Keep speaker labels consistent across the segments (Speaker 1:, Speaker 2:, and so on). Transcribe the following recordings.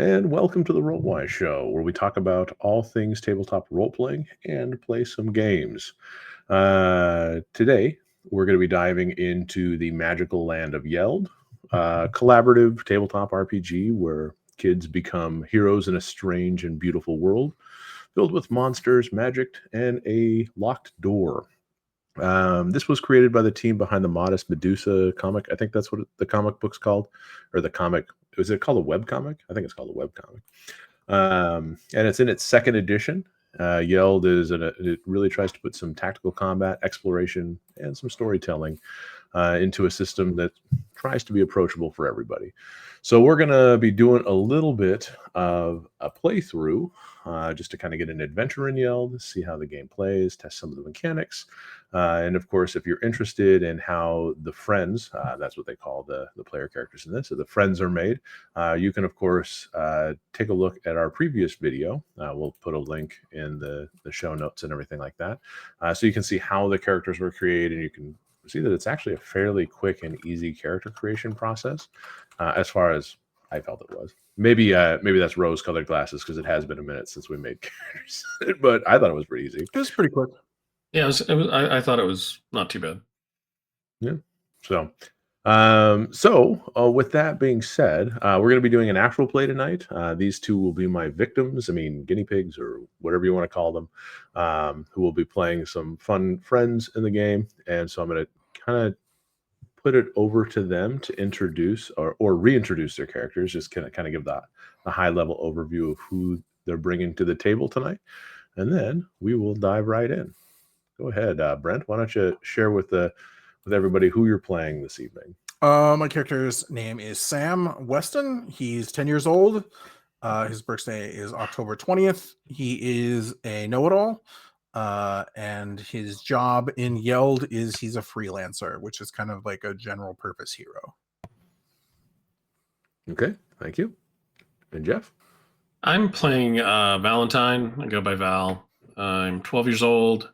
Speaker 1: and welcome to the Rollwise Show, where we talk about all things tabletop role playing and play some games. Today, we're going to be diving into the Magical Land of Yeld, collaborative tabletop RPG where kids become heroes in a strange and beautiful world filled with monsters, magic, and a locked door. This was created by the team behind the Modest Medusa comic. I think that's what the comic book's called, or the comic. Is it called a web comic? I think it's called a web comic. And it's in its second edition. Yeld it really tries to put some tactical combat, exploration, and some storytelling into a system that tries to be approachable for everybody. So we're going to be doing a little bit of a playthrough just to kind of get an adventure in Yeld, see how the game plays, test some of the mechanics. And of course, if you're interested in how the friends, that's what they call the player characters in this, so the friends are made, you can, of course, take a look at our previous video. We'll put a link in the show notes and everything like that. So you can see how the characters were created, and you can see that it's actually a fairly quick and easy character creation process, as far as I felt it was. Maybe that's rose-colored glasses because it has been a minute since we made characters, but I thought it was pretty easy.
Speaker 2: It was pretty quick.
Speaker 3: Yeah, I thought it was not too bad.
Speaker 1: Yeah. So, with that being said, we're going to be doing an actual play tonight. These two will be my victims. I mean, guinea pigs or whatever you want to call them, who will be playing some fun friends in the game. And so I'm going to kind of put it over to them to introduce or reintroduce their characters, just kind of give the high level overview of who they're bringing to the table tonight. And then we will dive right in. Go ahead, Brent. Why don't you share with everybody who you're playing this evening?
Speaker 2: My character's name is Sam Weston. He's 10 years old. His birthday is October 20th. He is a know-it-all. And his job in Yeld is he's a freelancer, which is kind of like a general purpose hero.
Speaker 1: Okay, thank you. And Jeff?
Speaker 3: I'm playing Valentine. I go by Val. I'm 12 years old.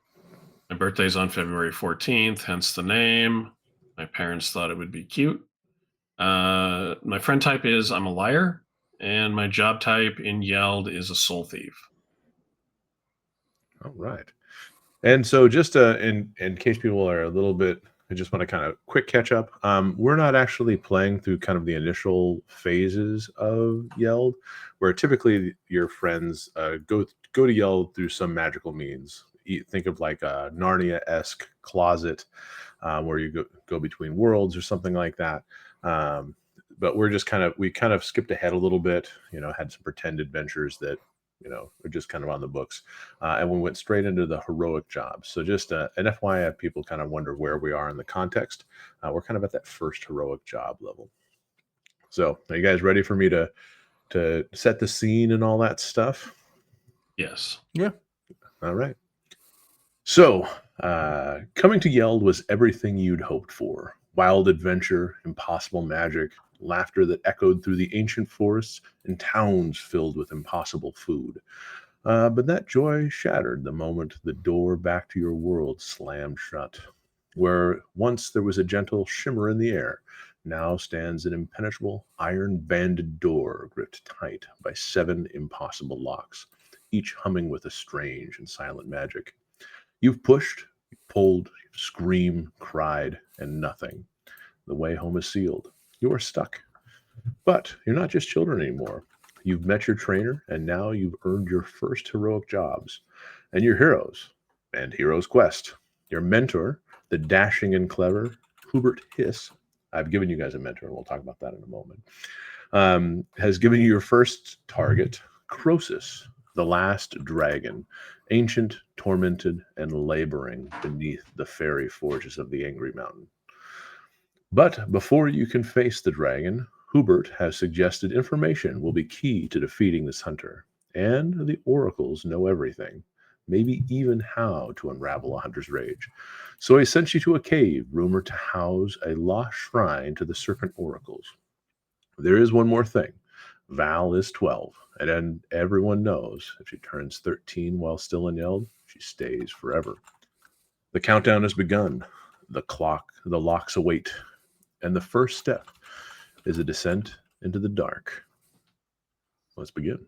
Speaker 3: My birthday's on February 14th, hence the name. My parents thought it would be cute. My friend type is I'm a liar, and my job type in Yeld is a soul thief.
Speaker 1: All right. And so just in case people are a little bit, I just want to kind of quick catch up. We're not actually playing through kind of the initial phases of Yeld, where typically your friends go to Yeld through some magical means. Think of like a Narnia-esque closet where you go between worlds or something like that. But we kind of skipped ahead a little bit, had some pretend adventures that, are just kind of on the books. And we went straight into the heroic jobs. So just an FYI, if people kind of wonder where we are in the context, we're kind of at that first heroic job level. So are you guys ready for me to set the scene and all that stuff?
Speaker 3: Yes.
Speaker 2: Yeah.
Speaker 1: All right. So, coming to Yeld was everything you'd hoped for. Wild adventure, impossible magic, laughter that echoed through the ancient forests, and towns filled with impossible food. But that joy shattered the moment the door back to your world slammed shut. Where once there was a gentle shimmer in the air, now stands an impenetrable iron-banded door gripped tight by 7 impossible locks, each humming with a strange and silent magic. You've pushed, pulled, screamed, cried, and nothing. The way home is sealed. You are stuck. But you're not just children anymore. You've met your trainer, and now you've earned your first heroic jobs. And your heroes, and Hero's Quest. Your mentor, the dashing and clever Hubert Hiss, I've given you guys a mentor, and we'll talk about that in a moment, has given you your first target, Croesus, the last dragon, ancient, tormented, and laboring beneath the fairy forges of the Angry Mountain. But before you can face the dragon, Hubert has suggested information will be key to defeating this hunter. And the oracles know everything, maybe even how to unravel a hunter's rage. So he sent you to a cave rumored to house a lost shrine to the serpent oracles. There is one more thing. Val is 12, and then everyone knows if she turns 13 while still in Yeld, she stays forever. The countdown has begun. The locks await, and the first step is a descent into the dark. let's begin.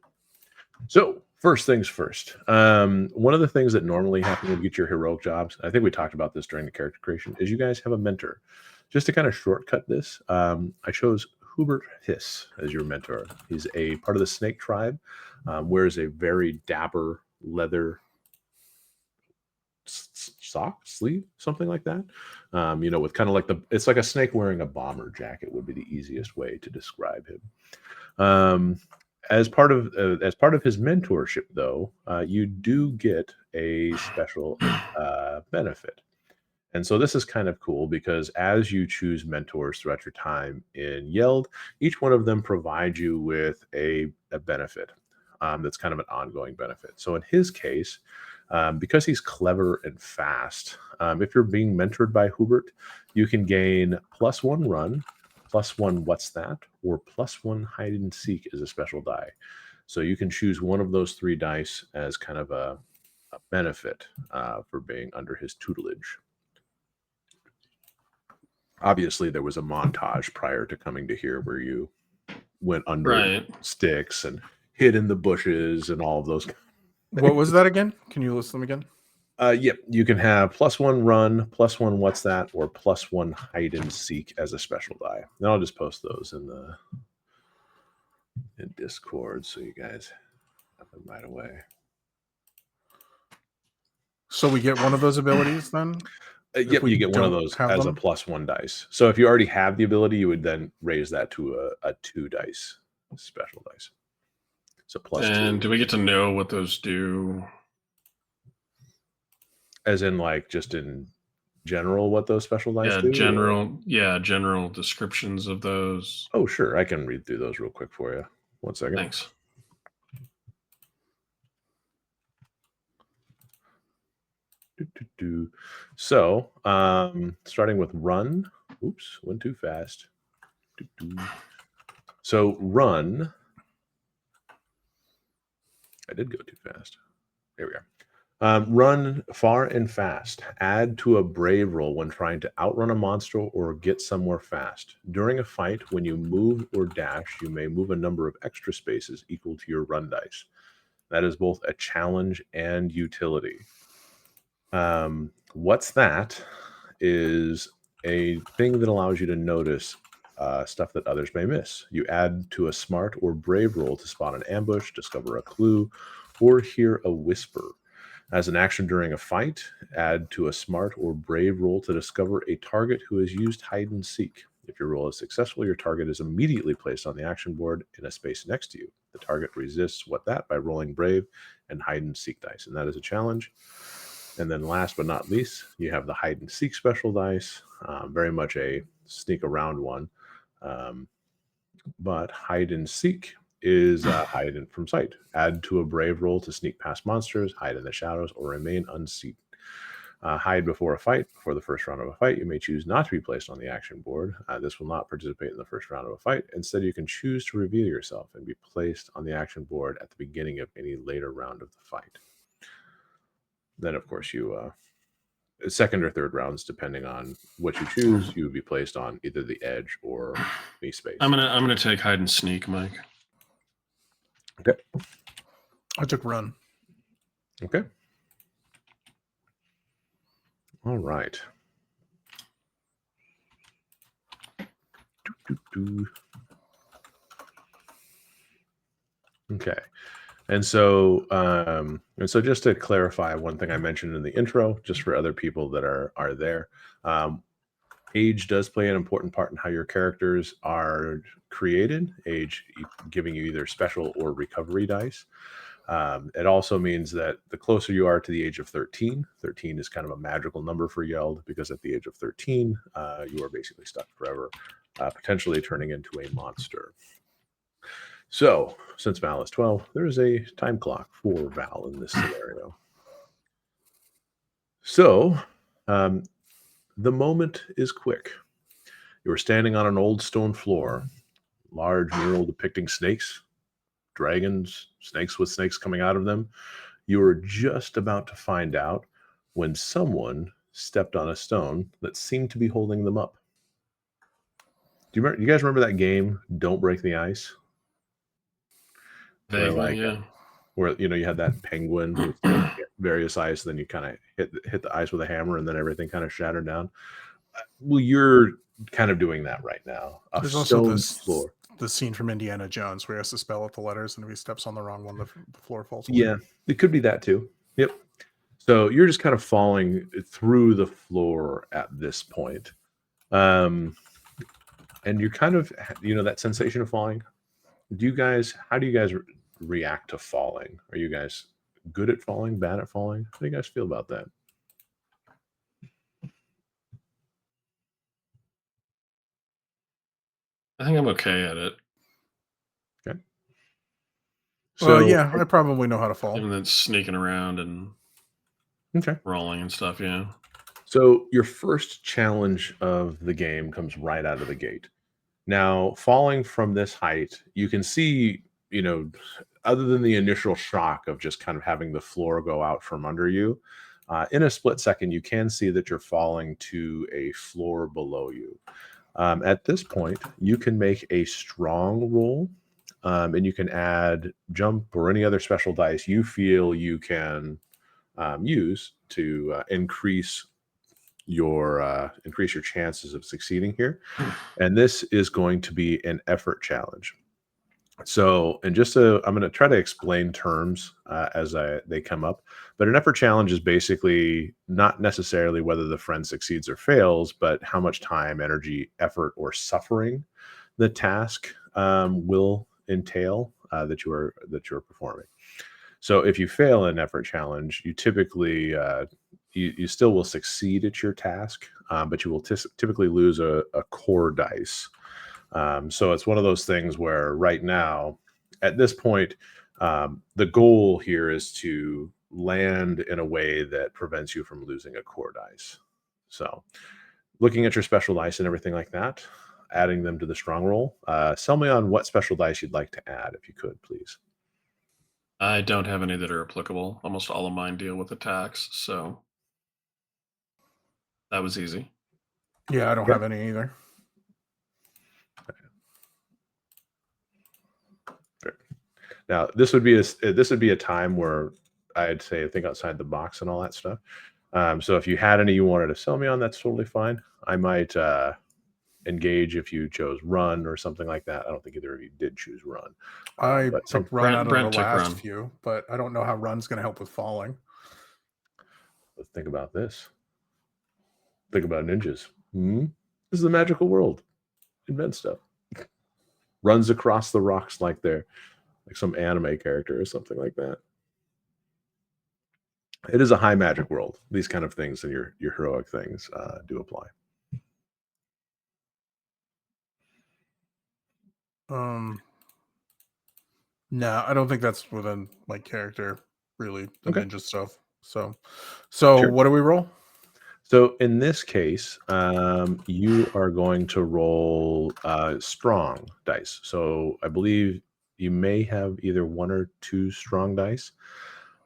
Speaker 1: So, first things first. One of the things that normally happen when you get your heroic jobs, I think we talked about this during the character creation, is you guys have a mentor. Just to kind of shortcut this, I chose Hubert Hiss as your mentor. He's a part of the snake tribe, wears a very dapper leather sleeve, something like that. With kind of like it's like a snake wearing a bomber jacket would be the easiest way to describe him. As part of his mentorship, though, you do get a special benefit. And so this is kind of cool because as you choose mentors throughout your time in Yeld, each one of them provides you with a benefit that's kind of an ongoing benefit. So in his case, because he's clever and fast, if you're being mentored by Hubert, you can gain +1 run, +1 what's that, or +1 hide and seek as a special die. So you can choose one of those 3 dice as kind of a benefit for being under his tutelage. Obviously, there was a montage prior to coming to here where you went under sticks and hid in the bushes and all of those.
Speaker 2: What was that again? Can you list them again?
Speaker 1: Yep, you can have +1 run, +1 what's that, or +1 hide and seek as a special die. And I'll just post those in Discord so you guys have them right away.
Speaker 2: So we get one of those abilities then?
Speaker 1: Yep, you get one of those as a +1 dice. So if you already have the ability, you would then raise that to a 2 dice special dice. So +2.
Speaker 3: And do we get to know what those do?
Speaker 1: As in, like, just in general, what those special dice do?
Speaker 3: General descriptions of those.
Speaker 1: Oh, sure. I can read through those real quick for you. 1 second.
Speaker 3: Thanks.
Speaker 1: So, starting with run. Oops, went too fast. So, run. I did go too fast. There we are. Run far and fast. Add to a brave roll when trying to outrun a monster or get somewhere fast. During a fight, when you move or dash, you may move a number of extra spaces equal to your run dice. That is both a challenge and utility. What's that is a thing that allows you to notice stuff that others may miss. You add to a smart or brave roll to spot an ambush, discover a clue, or hear a whisper. As an action during a fight, add to a smart or brave roll to discover a target who has used hide and seek. If your roll is successful, your target is immediately placed on the action board in a space next to you. The target resists that by rolling brave and hide and seek dice, and that is a challenge. And then last but not least, you have the hide and seek special dice, very much a sneak around one. But hide and seek is hide from sight. Add to a brave roll to sneak past monsters, hide in the shadows, or remain unseen. Hide before a fight. Before the first round of a fight, you may choose not to be placed on the action board. This will not participate in the first round of a fight. Instead, you can choose to reveal yourself and be placed on the action board at the beginning of any later round of the fight. Then, of course, you second or third rounds, depending on what you choose, you would be placed on either the edge or any space.
Speaker 3: I'm gonna take hide and sneak, Mike.
Speaker 1: Okay.
Speaker 2: I took run.
Speaker 1: Okay. All right. Okay. And so just to clarify one thing I mentioned in the intro, just for other people that are there, age does play an important part in how your characters are created. Age giving you either special or recovery dice. It also means that the closer you are to the age of 13, 13 is kind of a magical number for Yeld, because at the age of 13, you are basically stuck forever, potentially turning into a monster. So, since Val is 12, there is a time clock for Val in this scenario. So, the moment is quick. You are standing on an old stone floor, large mural depicting snakes, dragons, snakes with snakes coming out of them. You are just about to find out when someone stepped on a stone that seemed to be holding them up. Do you guys remember that game, Don't Break the Ice?
Speaker 3: Vaguely, yeah.
Speaker 1: where you had that penguin who hit various ice, then you kind of hit the ice with a hammer, and then everything kind of shattered down. Well, you're kind of doing that right now. A
Speaker 2: There's also
Speaker 1: stone floor.
Speaker 2: the scene from Indiana Jones where he has to spell out the letters, and if he steps on the wrong one, the floor falls away.
Speaker 1: Yeah, it could be that too. Yep. So you're just kind of falling through the floor at this point. And you're kind of, that sensation of falling. How do you guys react to falling? Are you guys good at falling, bad at falling? How do you guys feel about that?
Speaker 3: I think I'm okay at it.
Speaker 1: Okay.
Speaker 2: So yeah, I probably know how to fall.
Speaker 3: And then sneaking around and rolling and stuff, yeah.
Speaker 1: So your first challenge of the game comes right out of the gate. Now, falling from this height, you can see, other than the initial shock of just kind of having the floor go out from under you, in a split second, you can see that you're falling to a floor below you. At this point, you can make a strong roll, and you can add jump or any other special dice you feel you can use to increase your chances of succeeding here. And this is going to be an effort challenge. So, and I'm going to try to explain terms as they come up. But an effort challenge is basically not necessarily whether the friend succeeds or fails, but how much time, energy, effort, or suffering the task will entail that you are performing. So, if you fail an effort challenge, you typically you still will succeed at your task, but you will typically lose a core dice. So it's one of those things where right now, at this point, the goal here is to land in a way that prevents you from losing a core dice. So looking at your special dice and everything like that, adding them to the strong roll. Sell me on what special dice you'd like to add, if you could, please.
Speaker 3: I don't have any that are applicable. Almost all of mine deal with attacks, so that was easy.
Speaker 2: Yeah, I don't have any either.
Speaker 1: Now, this would be a time where I'd say think outside the box and all that stuff. So if you had any you wanted to sell me on, that's totally fine. I might engage if you chose run or something like that. I don't think either of you did choose run.
Speaker 2: I took run out of the last few, but I don't know how run's going to help with falling.
Speaker 1: Let's think about this. Think about ninjas. This is the magical world. Invent stuff. Runs across the rocks like they're like some anime character or something like that. It is a high magic world. These kind of things and your heroic things do apply.
Speaker 2: No, I don't think that's within my character, really, the ninja stuff. So sure. What do we roll?
Speaker 1: So in this case, you are going to roll strong dice. So I believe you may have either one or two strong dice.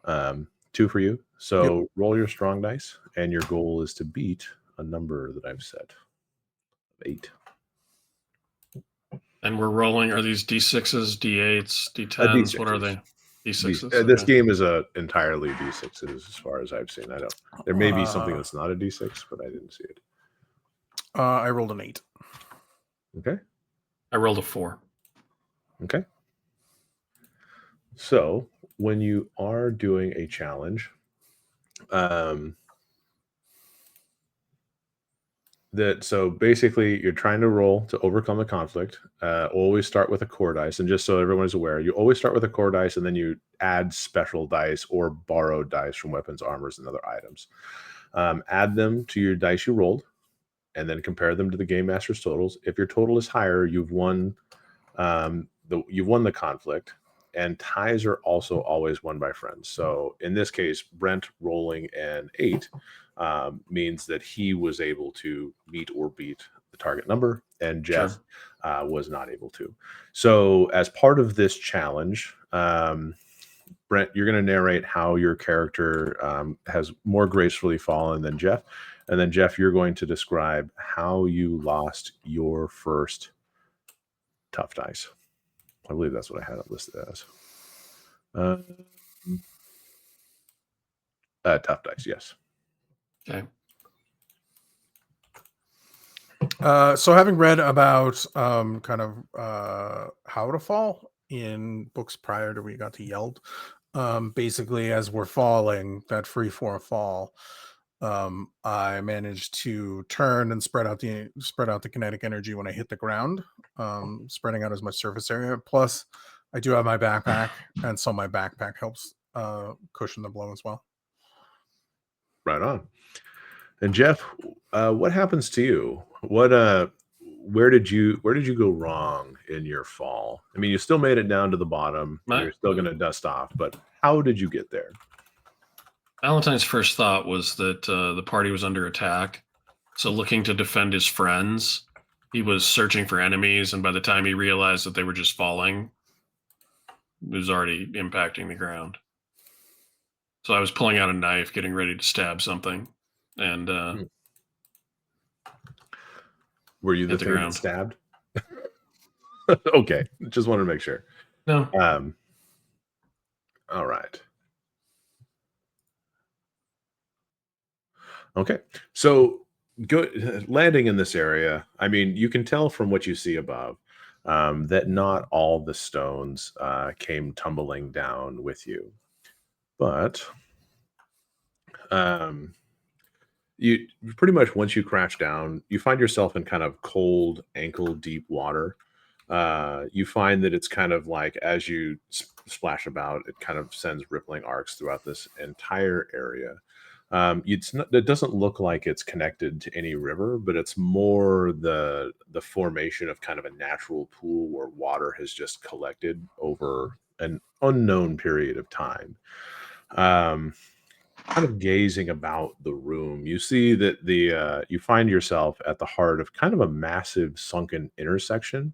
Speaker 1: 2 for you. So roll your strong dice, and your goal is to beat a number that I've set. 8.
Speaker 3: And we're rolling, are these D6s, D8s, D10s? D6s. What are they? D6s?
Speaker 1: This game is entirely D6s as far as I've seen. There may be something that's not a D6, but I didn't see it.
Speaker 2: I rolled an 8.
Speaker 1: Okay.
Speaker 3: I rolled a 4.
Speaker 1: Okay. So when you are doing a challenge, so basically you're trying to roll to overcome the conflict. Always start with a core dice, and just so everyone is aware, you always start with a core dice, and then you add special dice or borrowed dice from weapons, armors, and other items. Add them to your dice you rolled, and then compare them to the game master's totals. If your total is higher, you've won the conflict. And ties are also always won by friends. So in this case, Brent rolling an 8 means that he was able to meet or beat the target number, and Jeff was not able to. So as part of this challenge, Brent, you're going to narrate how your character has more gracefully fallen than Jeff. And then Jeff, you're going to describe how you lost your first tough dice. I believe that's what I had it listed as. Uh, tough dice, yes.
Speaker 3: Okay.
Speaker 2: So having read about kind of how to fall in books prior to we got to Yeld, basically as we're falling, that free form fall, I managed to turn and spread out the kinetic energy when I hit the ground, spreading out as much surface area. Plus, I do have my backpack, and so my backpack helps cushion the blow as well.
Speaker 1: Right on. And Jeff, what happens to you? Where did you go wrong in your fall? I mean, you still made it down to the bottom. You're still going to dust off, but how did you get there?
Speaker 3: Valentine's first thought was that the party was under attack. So, looking to defend his friends, he was searching for enemies. And by the time he realized that they were just falling, it was already impacting the ground. So, I was pulling out a knife, getting ready to stab something. And
Speaker 1: were you the thing that stabbed? Okay. Just wanted to make sure.
Speaker 3: No.
Speaker 1: All right. Okay. So landing in this area, I mean, you can tell from what you see above that not all the stones came tumbling down with you. But you pretty much, once you crash down, you find yourself in kind of cold, ankle deep water. You find that it's kind of like, as you splash about, it kind of sends rippling arcs throughout this entire area. It doesn't look like it's connected to any river, but it's more the formation of kind of a natural pool where water has just collected over an unknown period of time. Kind of gazing about the room, you see that you find yourself at the heart of kind of a massive sunken intersection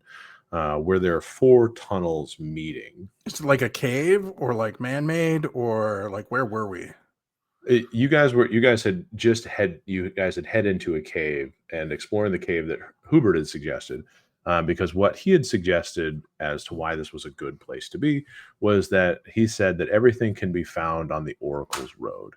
Speaker 1: where there are 4 tunnels meeting.
Speaker 2: Is it like a cave or like man-made, or like where were we?
Speaker 1: You guys had head into a cave and exploring the cave that Hubert had suggested, because what he had suggested as to why this was a good place to be was that he said that everything can be found on the Oracle's Road.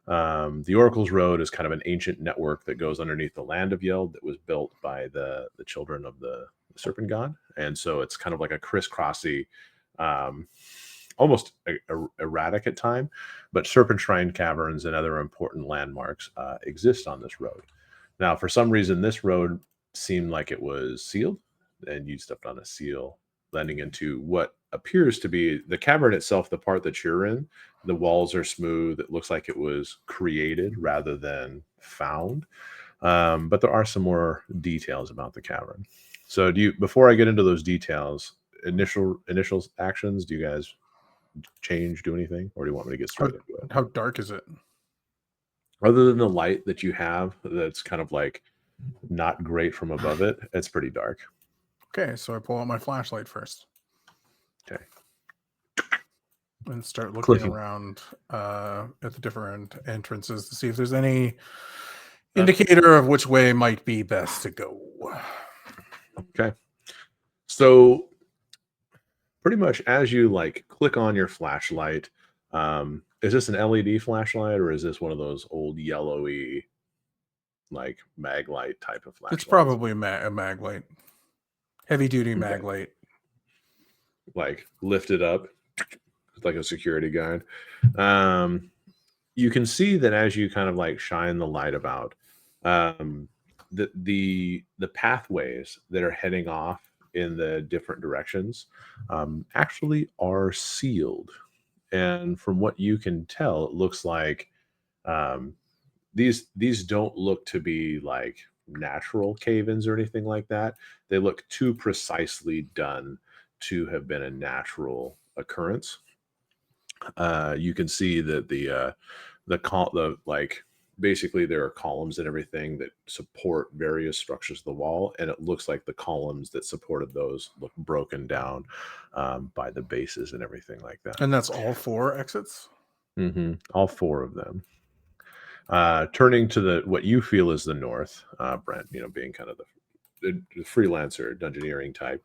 Speaker 1: The Oracle's Road is kind of an ancient network that goes underneath the land of Yeld that was built by the children of the Serpent God, and so it's kind of like a crisscrossy, almost erratic at time, but Serpent Shrine caverns and other important landmarks exist on this road. Now, for some reason, this road seemed like it was sealed, and you stepped on a seal, landing into what appears to be the cavern itself. The part that you're in, the walls are smooth. It looks like it was created rather than found. But there are some more details about the cavern. So before I get into those details, initial actions, do you guys do anything, or do you want me to get straight into it?
Speaker 2: How dark is it?
Speaker 1: Other than the light that you have, that's kind of like not great from above it, it's pretty dark.
Speaker 2: Okay, so I pull out my flashlight first.
Speaker 1: Okay.
Speaker 2: And start looking around at the different entrances to see if there's any indicator of which way might be best to go.
Speaker 1: Okay. So pretty much as you click on your flashlight, is this an LED flashlight, or is this one of those old yellowy like mag light type of flashlights?
Speaker 2: It's probably a mag light. Heavy duty mag light.
Speaker 1: Like lifted up like a security guard. You can see that as you kind of like shine the light about, the pathways that are heading off in the different directions actually are sealed. And from what you can tell, it looks like these don't look to be like natural cave-ins or anything like that. They look too precisely done to have been a natural occurrence. You can see that basically there are columns and everything that support various structures of the wall, and it looks like the columns that supported those look broken down by the bases and everything like that.
Speaker 2: And that's all 4 exits?
Speaker 1: Mm-hmm. All 4 of them. Turning to what you feel is the north, Brent, being kind of the freelancer dungeoneering type,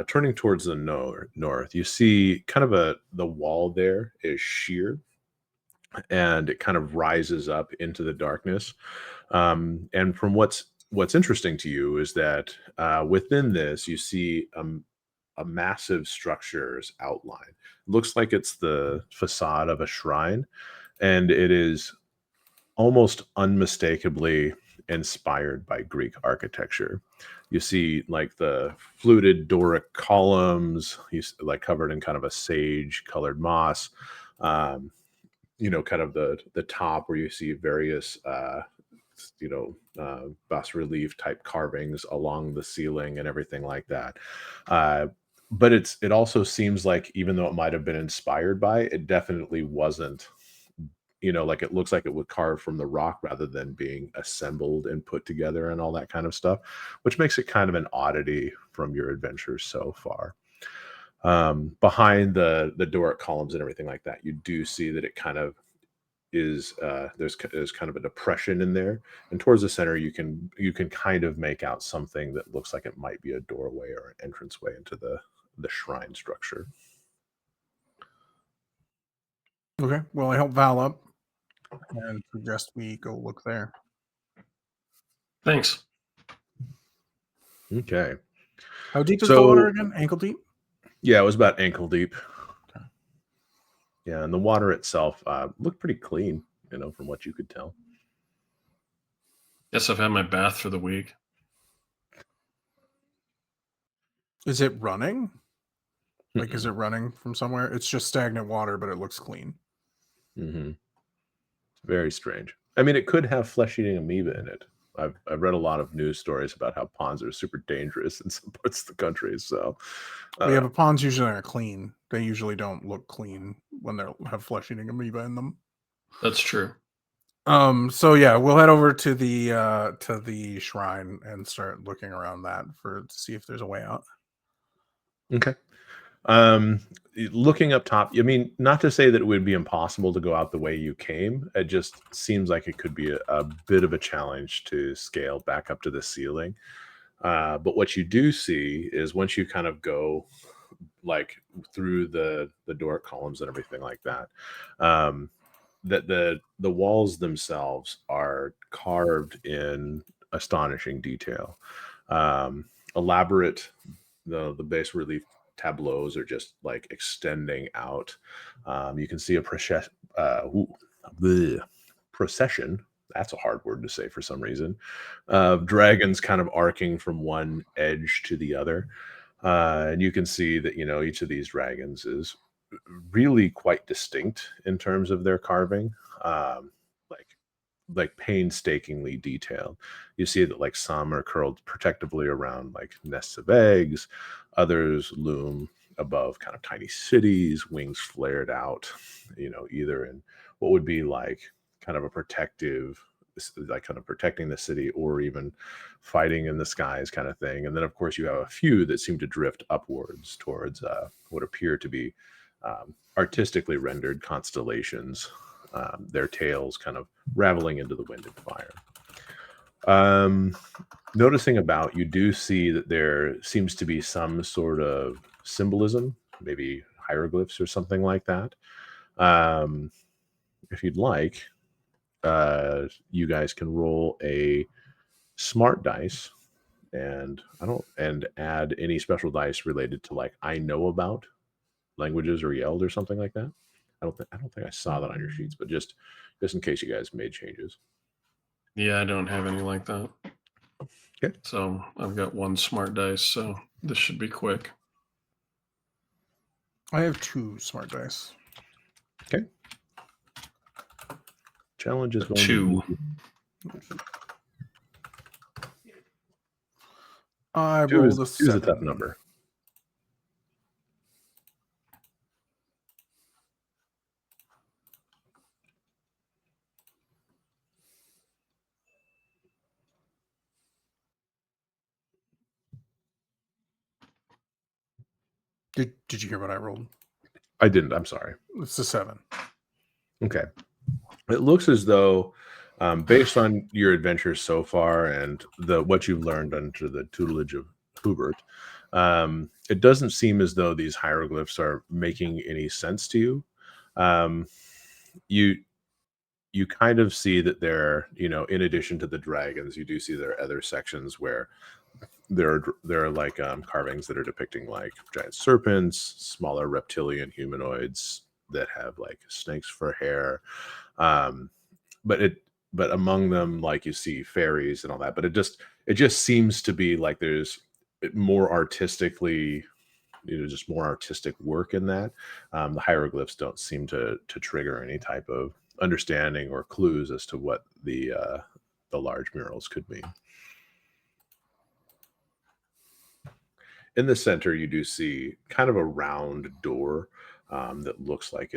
Speaker 1: Turning towards the north, you see kind of the wall there is sheer, and it kind of rises up into the darkness. And from what's interesting to you is that within this, you see a massive structure's outline. Looks like it's the facade of a shrine, and it is almost unmistakably inspired by Greek architecture. You see like the fluted Doric columns, like covered in kind of a sage colored moss. Um, kind of the top where you see various bas relief type carvings along the ceiling and everything like that. But it also seems like, even though it might have been inspired by, it definitely wasn't. Like it looks like it would carve from the rock rather than being assembled and put together and all that kind of stuff, which makes it kind of an oddity from your adventures so far. Behind the Doric columns and everything like that, you do see that it kind of is there's kind of a depression in there, and towards the center you can kind of make out something that looks like it might be a doorway or an entranceway into the shrine structure.
Speaker 2: Okay. Well, I help Val up and suggest we go look there.
Speaker 3: Thanks.
Speaker 1: Okay.
Speaker 2: How deep is the water again? Ankle deep?
Speaker 1: Yeah, it was about ankle deep.
Speaker 2: Okay.
Speaker 1: Yeah, and the water itself looked pretty clean, from what you could tell.
Speaker 3: Yes, I've had my bath for the week.
Speaker 2: Is it running? Like, is it running from somewhere? It's just stagnant water, but it looks clean.
Speaker 1: Mm-hmm. It's very strange. I mean, it could have flesh-eating amoeba in it. I've read a lot of news stories about how ponds are super dangerous in some parts of the country. So,
Speaker 2: but ponds usually aren't clean. They usually don't look clean when they have flesh-eating amoeba in them.
Speaker 3: That's true.
Speaker 2: So yeah, we'll head over to the shrine and start looking around that to see if there's a way out.
Speaker 1: Okay. Looking up top, I mean, not to say that it would be impossible to go out the way you came. It just seems like it could be a bit of a challenge to scale back up to the ceiling. But what you do see is, once you kind of go like through the Doric columns and everything like that, that the walls themselves are carved in astonishing detail. Elaborate, the bas relief tableaus are just like extending out. You can see a procession. That's a hard word to say for some reason. Dragons kind of arcing from one edge to the other. And you can see that, each of these dragons is really quite distinct in terms of their carving. Like painstakingly detailed. You see that like some are curled protectively around like nests of eggs, others loom above kind of tiny cities, wings flared out, either in what would be like kind of a protective, like kind of protecting the city, or even fighting in the skies kind of thing. And then of course you have a few that seem to drift upwards towards what appear to be artistically rendered constellations, their tails kind of raveling into the wind and fire. Noticing about, you do see that there seems to be some sort of symbolism, maybe hieroglyphs or something like that. If you'd like, you guys can roll a smart dice and add any special dice related to like I know about languages or Yeld or something like that. I don't think I saw that on your sheets, but just in case you guys made changes.
Speaker 3: Yeah, I don't have any like that.
Speaker 1: Okay.
Speaker 3: So I've got one smart dice, so this should be quick.
Speaker 2: I have 2 smart dice.
Speaker 1: Okay. Challenge is going
Speaker 3: 2.
Speaker 2: I rolled a 7.
Speaker 1: 2 is a tough number.
Speaker 2: Did you hear what I rolled?
Speaker 1: I didn't. I'm sorry.
Speaker 2: It's a 7.
Speaker 1: Okay. It looks as though, based on your adventures so far and what you've learned under the tutelage of Hubert, It doesn't seem as though these hieroglyphs are making any sense to you. Um, you you kind of see that they're, in addition to the dragons, you do see there are other sections where there are like carvings that are depicting like giant serpents, smaller reptilian humanoids that have like snakes for hair. Um, but among them, like you see fairies and all that. But it just seems to be like there's more artistically, just more artistic work in that. The hieroglyphs don't seem to trigger any type of understanding or clues as to what the large murals could mean. In the center, you do see kind of a round door that looks like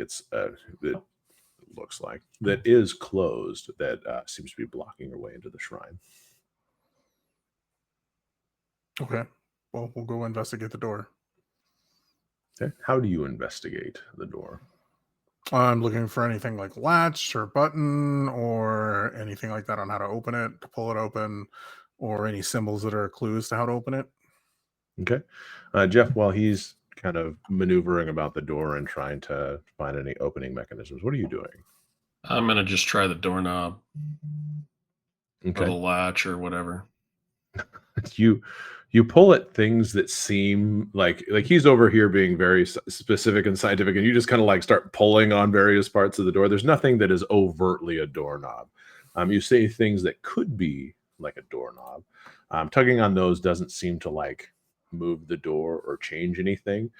Speaker 1: that is closed. That seems to be blocking your way into the shrine.
Speaker 2: Okay. Well, we'll go investigate the door.
Speaker 1: Okay. How do you investigate the door?
Speaker 2: I'm looking for anything like latch or button or anything like that on how to open it, to pull it open, or any symbols that are clues to how to open it.
Speaker 1: Okay. Jeff, while he's kind of maneuvering about the door and trying to find any opening mechanisms, what are you doing?
Speaker 3: I'm gonna just try the doorknob or the
Speaker 1: Okay.
Speaker 3: latch or whatever.
Speaker 1: You pull at things that seem like he's over here being very specific and scientific, and you just kind of like start pulling on various parts of the door. There's nothing that is overtly a doorknob. You say things that could be like a doorknob. Tugging on those doesn't seem to like move the door or change anything.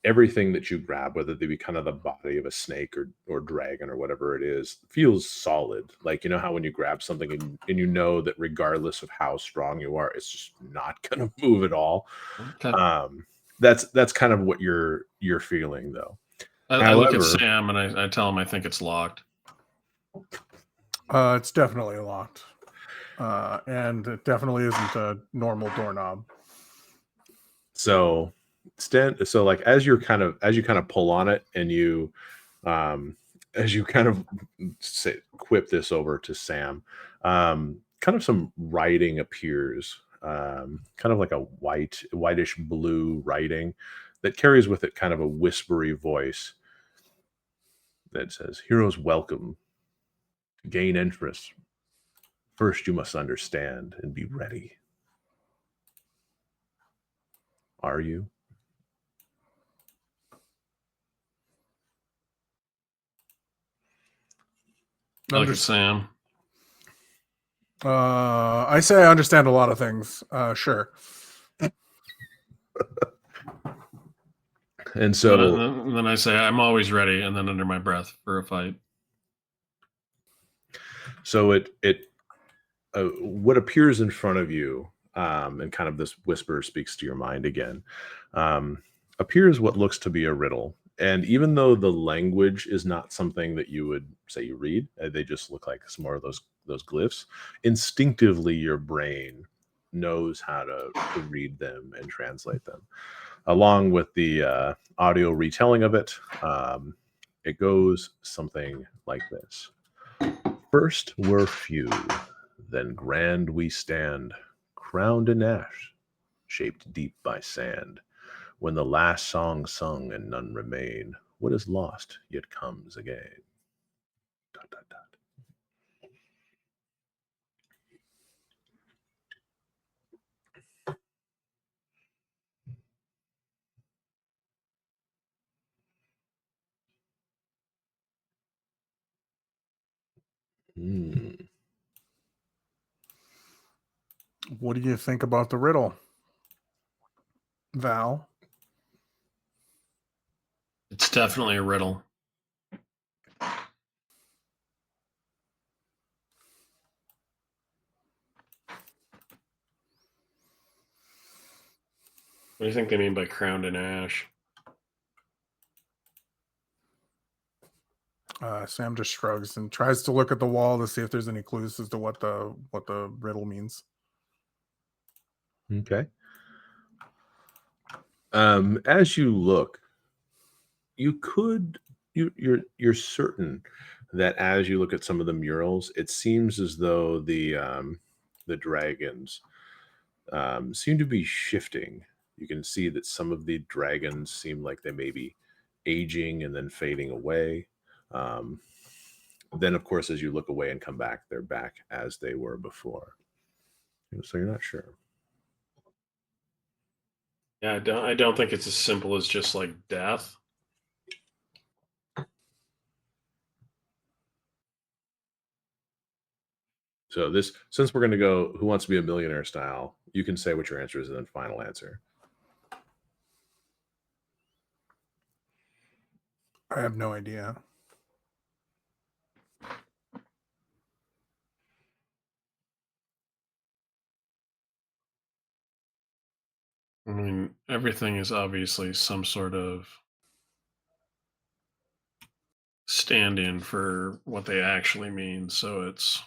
Speaker 1: Everything that you grab, whether they be kind of the body of a snake or dragon or whatever it is, feels solid. Like, you know how when you grab something and you know that regardless of how strong you are, it's just not going to move at all.
Speaker 3: Okay.
Speaker 1: That's kind of what you're feeling, though.
Speaker 3: I look at
Speaker 1: However,
Speaker 3: Sam and I tell him I think it's locked.
Speaker 2: It's definitely locked. And it definitely isn't a normal doorknob.
Speaker 1: so like as you kind of pull on it, and you as you kind of quip this over to Sam, kind of some writing appears, kind of like a whitish blue writing that carries with it kind of a whispery voice that says, "Heroes welcome. Gain interest. First you must understand and be ready. Are you?"
Speaker 3: I look at Sam.
Speaker 2: I say I understand a lot of things. Sure.
Speaker 1: And so
Speaker 3: And then I say I'm always ready, and then under my breath for a fight.
Speaker 1: So what appears in front of you, and kind of this whisper speaks to your mind again, appears what looks to be a riddle. And even though the language is not something that you would say you read, they just look like some more of those glyphs. Instinctively, your brain knows how to read them and translate them. Along with the audio retelling of it, it goes something like this. First we're few, then grand we stand, crowned in ash, shaped deep by sand. When the last song sung and none remain, what is lost yet comes again. Dot, dot, dot.
Speaker 2: What do you think about the riddle, Val?
Speaker 3: It's definitely a riddle. What do you think they mean by crowned in ash?
Speaker 2: Sam just shrugs and tries to look at the wall to see if there's any clues as to what the riddle means.
Speaker 1: Okay. As you look, you're certain that as you look at some of the murals, it seems as though the dragons seem to be shifting. You can see that some of the dragons seem like they may be aging and then fading away. Then, of course, as you look away and come back, they're back as they were before. So you're not sure.
Speaker 3: Yeah, I don't think it's as simple as just like death.
Speaker 1: So this, since we're going to go Who Wants to Be a Millionaire style, you can say what your answer is and then final answer.
Speaker 2: I have no idea.
Speaker 3: I mean, everything is obviously some sort of stand-in for what they actually mean. So it's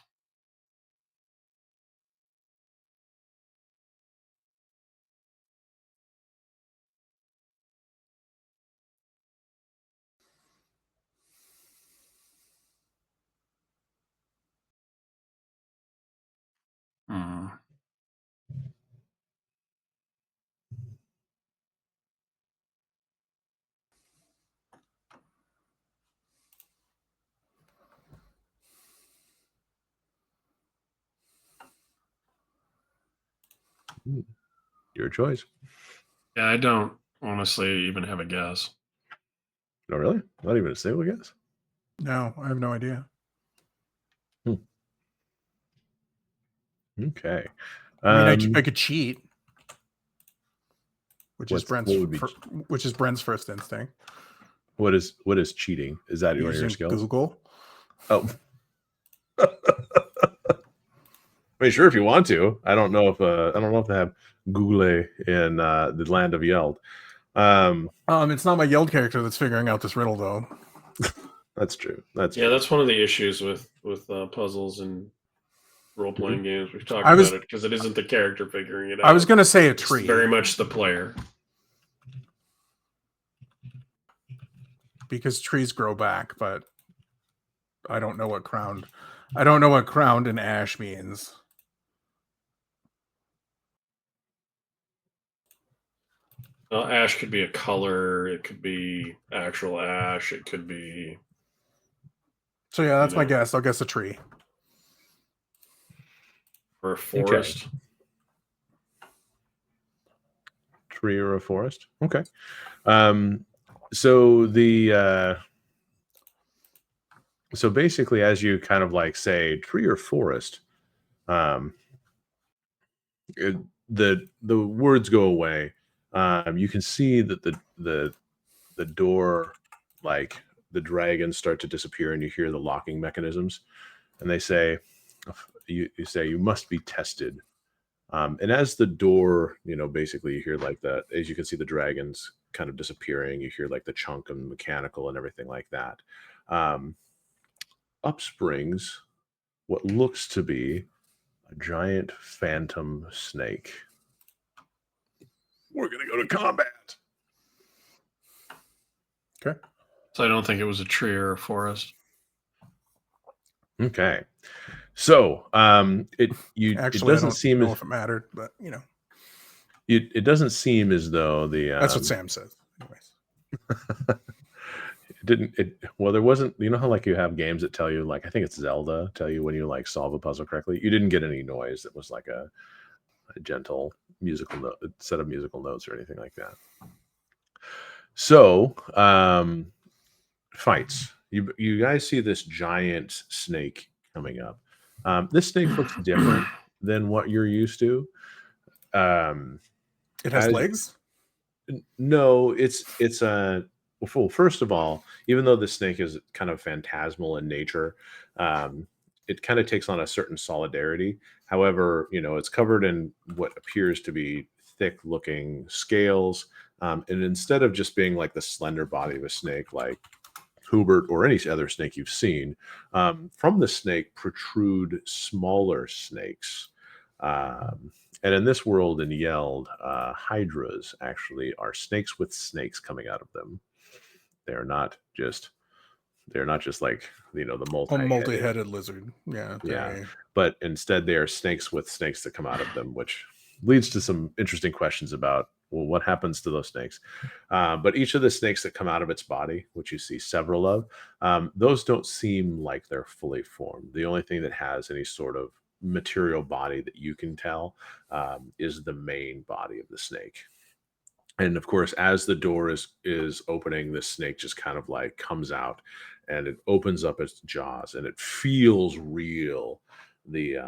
Speaker 1: Your choice.
Speaker 3: yeah, I don't honestly even have a guess.
Speaker 1: No, really? Not even a single guess?
Speaker 2: No, I have no idea.
Speaker 1: Okay.
Speaker 2: I mean, I could cheat, which is Brent's first instinct.
Speaker 1: What is cheating? Is that one of your skills?
Speaker 2: Google.
Speaker 1: Oh. I mean, sure, if you want to. I don't know if they have Google in the land of Yeld.
Speaker 2: It's not my Yeld character that's figuring out this riddle, though.
Speaker 1: That's true.
Speaker 3: That's one of the issues with puzzles and role-playing games. We've talked about it because it isn't the character figuring it out.
Speaker 2: I was going to say a tree.
Speaker 3: It's very much the player.
Speaker 2: Because trees grow back, but I don't know what crowned. I don't know what crowned and ash means.
Speaker 3: Well, ash could be a color. It could be actual ash. It could be.
Speaker 2: So yeah, that's my guess. I'll guess a tree.
Speaker 3: Or a forest.
Speaker 1: Okay. Tree or a forest. Okay. So basically, as you kind of like say tree or forest, the words go away. You can see that the door, like the dragons start to disappear, and you hear the locking mechanisms, and they say, you say you must be tested. And as the door, basically you hear like that, as you can see the dragons kind of disappearing, you hear like the chunk and mechanical and everything like that. Up springs what looks to be a giant phantom snake. We're going to go to combat.
Speaker 2: Okay.
Speaker 3: So I don't think it was a tree or a forest.
Speaker 1: Okay. So it doesn't seem
Speaker 2: know if it mattered, but
Speaker 1: it doesn't seem as though
Speaker 2: that's what Sam says. Anyways.
Speaker 1: Well, there wasn't, how like you have games that tell you, like I think it's Zelda, tell you when you like solve a puzzle correctly. You didn't get any noise that was like a gentle set of musical notes or anything like that. So fights. You guys see this giant snake coming up. This snake looks different than what you're used to.
Speaker 2: It has legs?
Speaker 1: No, it's well, first of all, even though the snake is kind of phantasmal in nature, it kind of takes on a certain solidarity. However, it's covered in what appears to be thick-looking scales, and instead of just being like the slender body of a snake, like Hubert or any other snake you've seen, from the snake protrude smaller snakes. And in this world in Yeld, hydras actually are snakes with snakes coming out of them. They're not just like the
Speaker 2: multi-headed lizard. Yeah.
Speaker 1: Yeah. But instead they are snakes with snakes that come out of them, which leads to some interesting questions about, well, what happens to those snakes? But each of the snakes that come out of its body, which you see several of, those don't seem like they're fully formed. The only thing that has any sort of material body that you can tell is the main body of the snake. And of course, as the door is opening, the snake just kind of like comes out, and it opens up its jaws, and it feels real. The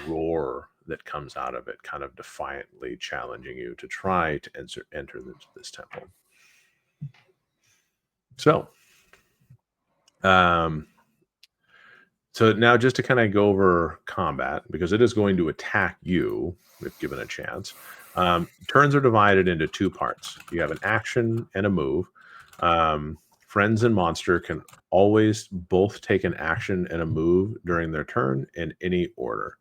Speaker 1: roar that comes out of it, kind of defiantly challenging you to try to enter this temple. So, so now just to kind of go over combat, because it is going to attack you if given a chance. Turns are divided into two parts. You have an action and a move. Friends and monster can always both take an action and a move during their turn in any order.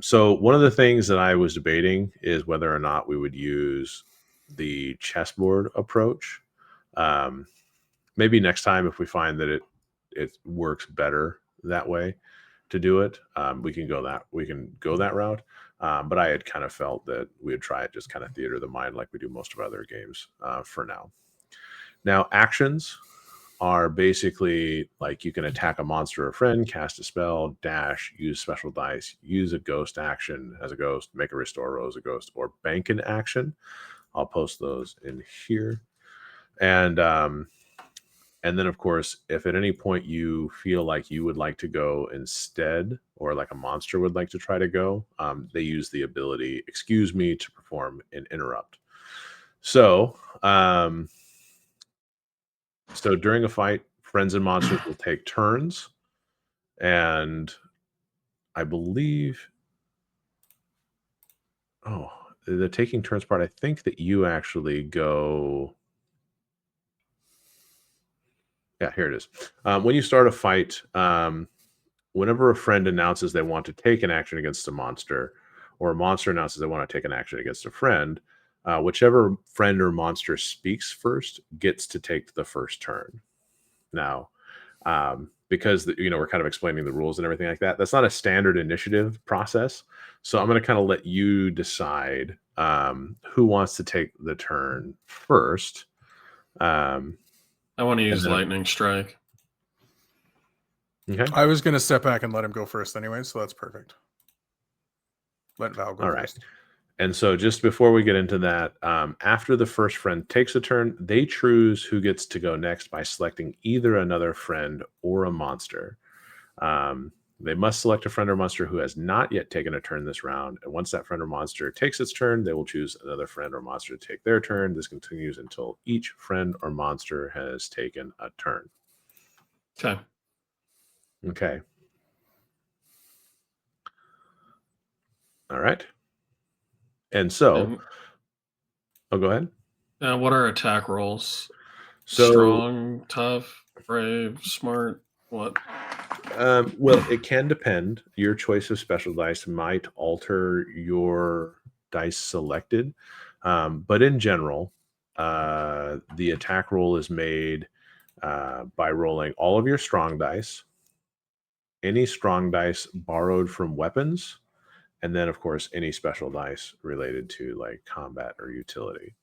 Speaker 1: So one of the things that I was debating is whether or not we would use the chessboard approach. Maybe next time, if we find that it works better that way to do it, we can go that route. But I had kind of felt that we would try it just kind of theater of the mind like we do most of our other games for now. Now, actions are basically like you can attack a monster or friend, cast a spell, dash, use special dice, use a ghost action as a ghost, make a restore roll as a ghost, or bank an action. I'll post those in here. And then, of course, if at any point you feel like you would like to go instead, or like a monster would like to try to go, they use the ability, excuse me, to perform an interrupt. So, so during a fight, friends and monsters will take turns. And I believe, the taking turns part, I think that you actually go... Yeah, here it is. When you start a fight, whenever a friend announces they want to take an action against a monster, or a monster announces they want to take an action against a friend, whichever friend or monster speaks first gets to take the first turn. Now, because we're kind of explaining the rules and everything like that, that's not a standard initiative process. So I'm going to kind of let you decide who wants to take the turn first.
Speaker 3: I want to use lightning strike.
Speaker 1: Okay.
Speaker 2: I was going to step back and let him go first anyway, so that's perfect. Let Val go
Speaker 1: All
Speaker 2: first.
Speaker 1: Right. And so just before we get into that, after the first friend takes a turn, they choose who gets to go next by selecting either another friend or a monster. They must select a friend or monster who has not yet taken a turn this round. And once that friend or monster takes its turn, they will choose another friend or monster to take their turn. This continues until each friend or monster has taken a turn.
Speaker 3: Okay.
Speaker 1: Okay. All right. And so, go ahead.
Speaker 3: What are attack rolls?
Speaker 1: So,
Speaker 3: strong, tough, brave, smart, what?
Speaker 1: Well, it can depend. Your choice of special dice might alter your dice selected. But in general, the attack roll is made by rolling all of your strong dice, any strong dice borrowed from weapons, and then, of course, any special dice related to like combat or utility.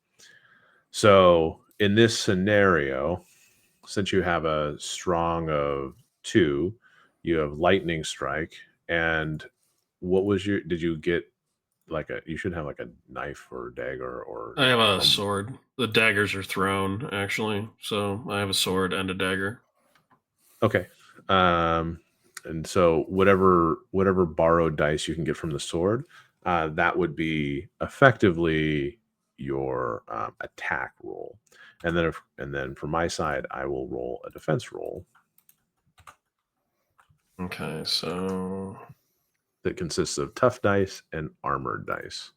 Speaker 1: So in this scenario, since you have a strong of 2, you have lightning strike. And what was did you get you should have like a knife or dagger or...
Speaker 3: I have a sword. The daggers are thrown, actually. So I have a sword and a dagger.
Speaker 1: Okay. And so whatever borrowed dice you can get from the sword, that would be effectively your attack roll. And then from my side, I will roll a defense roll.
Speaker 3: Okay, so
Speaker 1: that consists of tough dice and armored dice.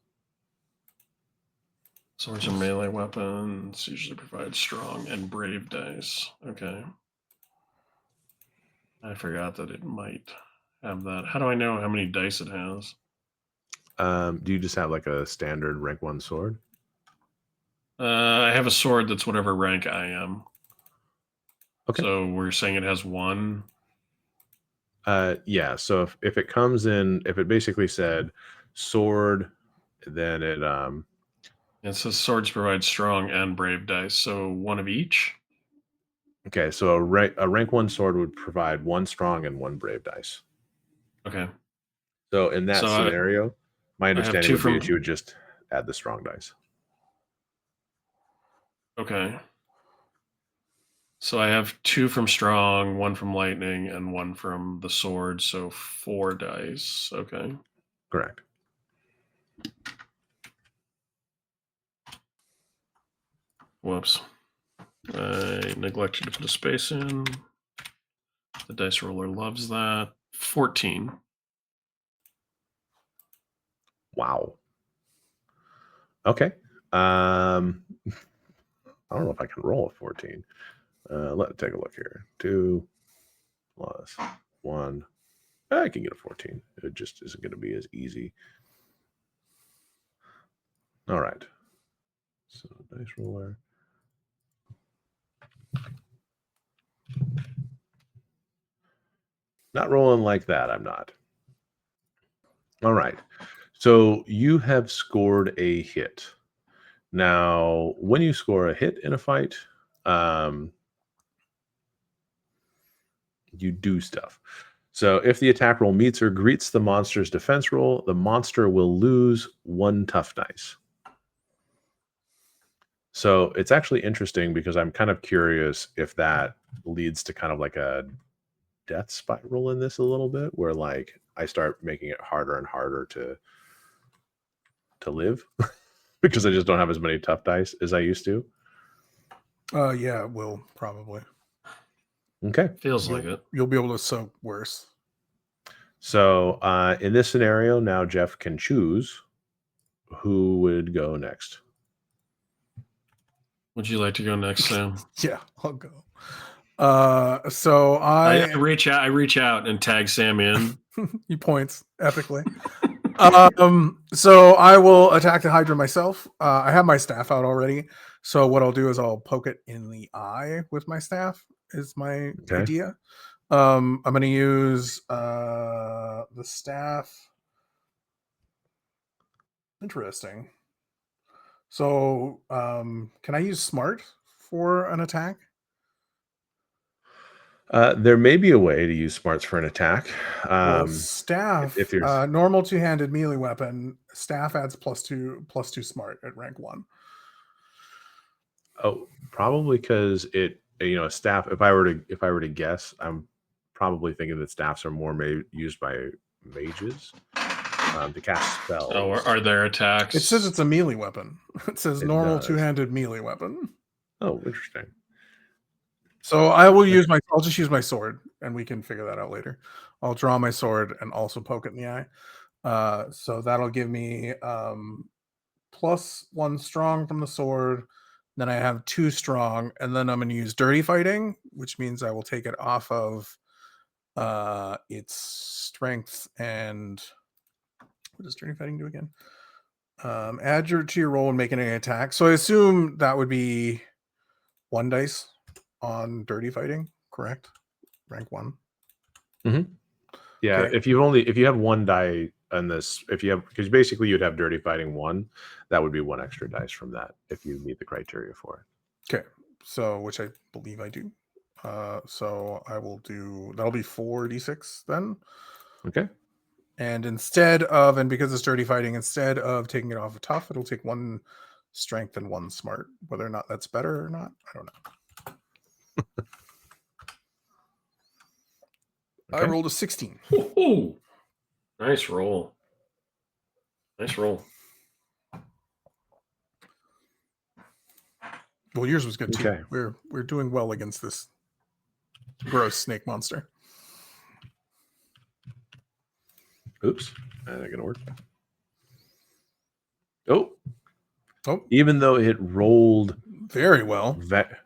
Speaker 3: Swords are melee weapons, usually provide strong and brave dice. Okay. I forgot that it might have that. How do I know how many dice it has?
Speaker 1: Do you just have like a standard rank 1 sword?
Speaker 3: I have a sword that's whatever rank I am.
Speaker 1: Okay.
Speaker 3: So we're saying it has 1?
Speaker 1: Yeah. So if it comes in, if it basically said sword. Then
Speaker 3: It says swords provide strong and brave dice, so one of each.
Speaker 1: okay, so a rank 1 sword would provide 1 strong and 1 brave dice.
Speaker 3: Okay.
Speaker 1: So in that
Speaker 3: So
Speaker 1: scenario, my
Speaker 3: have
Speaker 1: understanding
Speaker 3: two
Speaker 1: would be
Speaker 3: from-
Speaker 1: that you would just add the strong dice.
Speaker 3: Okay. So I have 2 from strong, 1 from lightning, and 1 from the sword, so 4 dice. Okay.
Speaker 1: Correct.
Speaker 3: Whoops. I neglected to put a space in. The dice roller loves that. 14.
Speaker 1: Wow. Okay. I don't know if I can roll a 14. Let's take a look here. 2 plus 1. I can get a 14. It just isn't going to be as easy. All right. So dice roller. Not rolling like that. I'm not. All right. So you have scored a hit. Now, when you score a hit in a fight, you do stuff. So if the attack roll meets or greets the monster's defense roll, the monster will lose 1 tough dice. So it's actually interesting because I'm kind of curious if that leads to kind of like a death spiral in this a little bit, where like I start making it harder and harder to live because I just don't have as many tough dice as I used to.
Speaker 2: Yeah, it will probably.
Speaker 1: Okay.
Speaker 3: Feels like it.
Speaker 2: You'll be able to soak worse.
Speaker 1: So in this scenario, now Jeff can choose who would go next.
Speaker 3: Would you like to go next, Sam?
Speaker 2: Yeah, I'll go. So
Speaker 3: I reach out and tag Sam in.
Speaker 2: he points epically. So I will attack the Hydra myself. I have my staff out already. So what I'll do is I'll poke it in the eye with my staff is my idea. I'm going to use the staff. Interesting. So can I use smart for an attack?
Speaker 1: There may be a way to use smarts for an attack.
Speaker 2: Well, staff,
Speaker 1: if there's
Speaker 2: normal two-handed melee weapon, staff adds +2 smart at rank 1.
Speaker 1: Oh, probably because it, staff. If I were to guess, I'm probably thinking that staffs are more used by mages to cast spells.
Speaker 3: Oh, are there attacks?
Speaker 2: It says it's a melee weapon. It says normal two-handed melee weapon.
Speaker 1: Oh, interesting.
Speaker 2: So I'll just use my sword, and we can figure that out later. I'll draw my sword and also poke it in the eye. So that'll give me +1 strong from the sword. Then I have 2 strong, and then I'm going to use dirty fighting, which means I will take it off of its strength. And what does dirty fighting do again? Add to your roll and make an attack. So I assume that would be 1 dice on dirty fighting, correct? Rank 1.
Speaker 1: Mm-hmm. Yeah,
Speaker 2: Okay.
Speaker 1: if you have 1 die on this, because basically you'd have dirty fighting 1, that would be 1 extra dice from that if you meet the criteria for it.
Speaker 2: Okay, so which I believe I do. So I will do, that'll be 4d6 then.
Speaker 1: Okay.
Speaker 2: And because it's dirty fighting, instead of taking it off of tough, it'll take 1 strength and 1 smart. Whether or not that's better or not, I don't know.
Speaker 1: Okay.
Speaker 2: I rolled a 16.
Speaker 3: Ooh, nice roll. Nice roll.
Speaker 2: Well, yours was good too.
Speaker 1: Okay.
Speaker 2: We're doing well against this gross snake monster.
Speaker 1: Oops, that ain't gonna work. Oh, even though it rolled
Speaker 2: very well,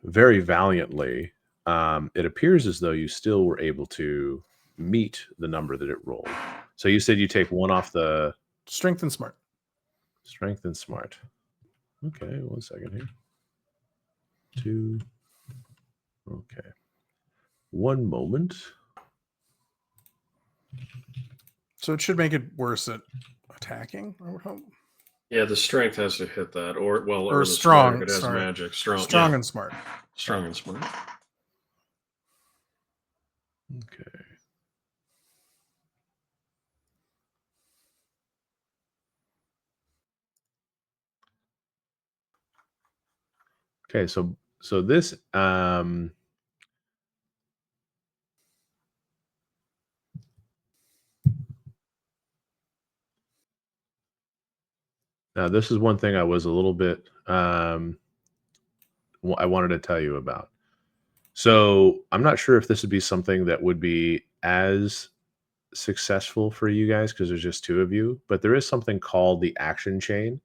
Speaker 1: very valiantly, it appears as though you still were able to meet the number that it rolled. So you said you take 1 off the
Speaker 2: strength and smart.
Speaker 1: Strength and smart. Okay, 1 second here. 2. Okay. 1 moment.
Speaker 2: So it should make it worse at attacking, I would hope.
Speaker 3: Yeah, the strength has to hit that, or the
Speaker 2: strong.
Speaker 3: Smart if it has
Speaker 2: Sorry.
Speaker 3: magic. Strong
Speaker 2: yeah. And smart.
Speaker 3: Strong and smart.
Speaker 1: Okay. Okay, so this now this is one thing I was a little bit I wanted to tell you about. So I'm not sure if this would be something that would be as successful for you guys because there's just two of you, but there is something called the action chain.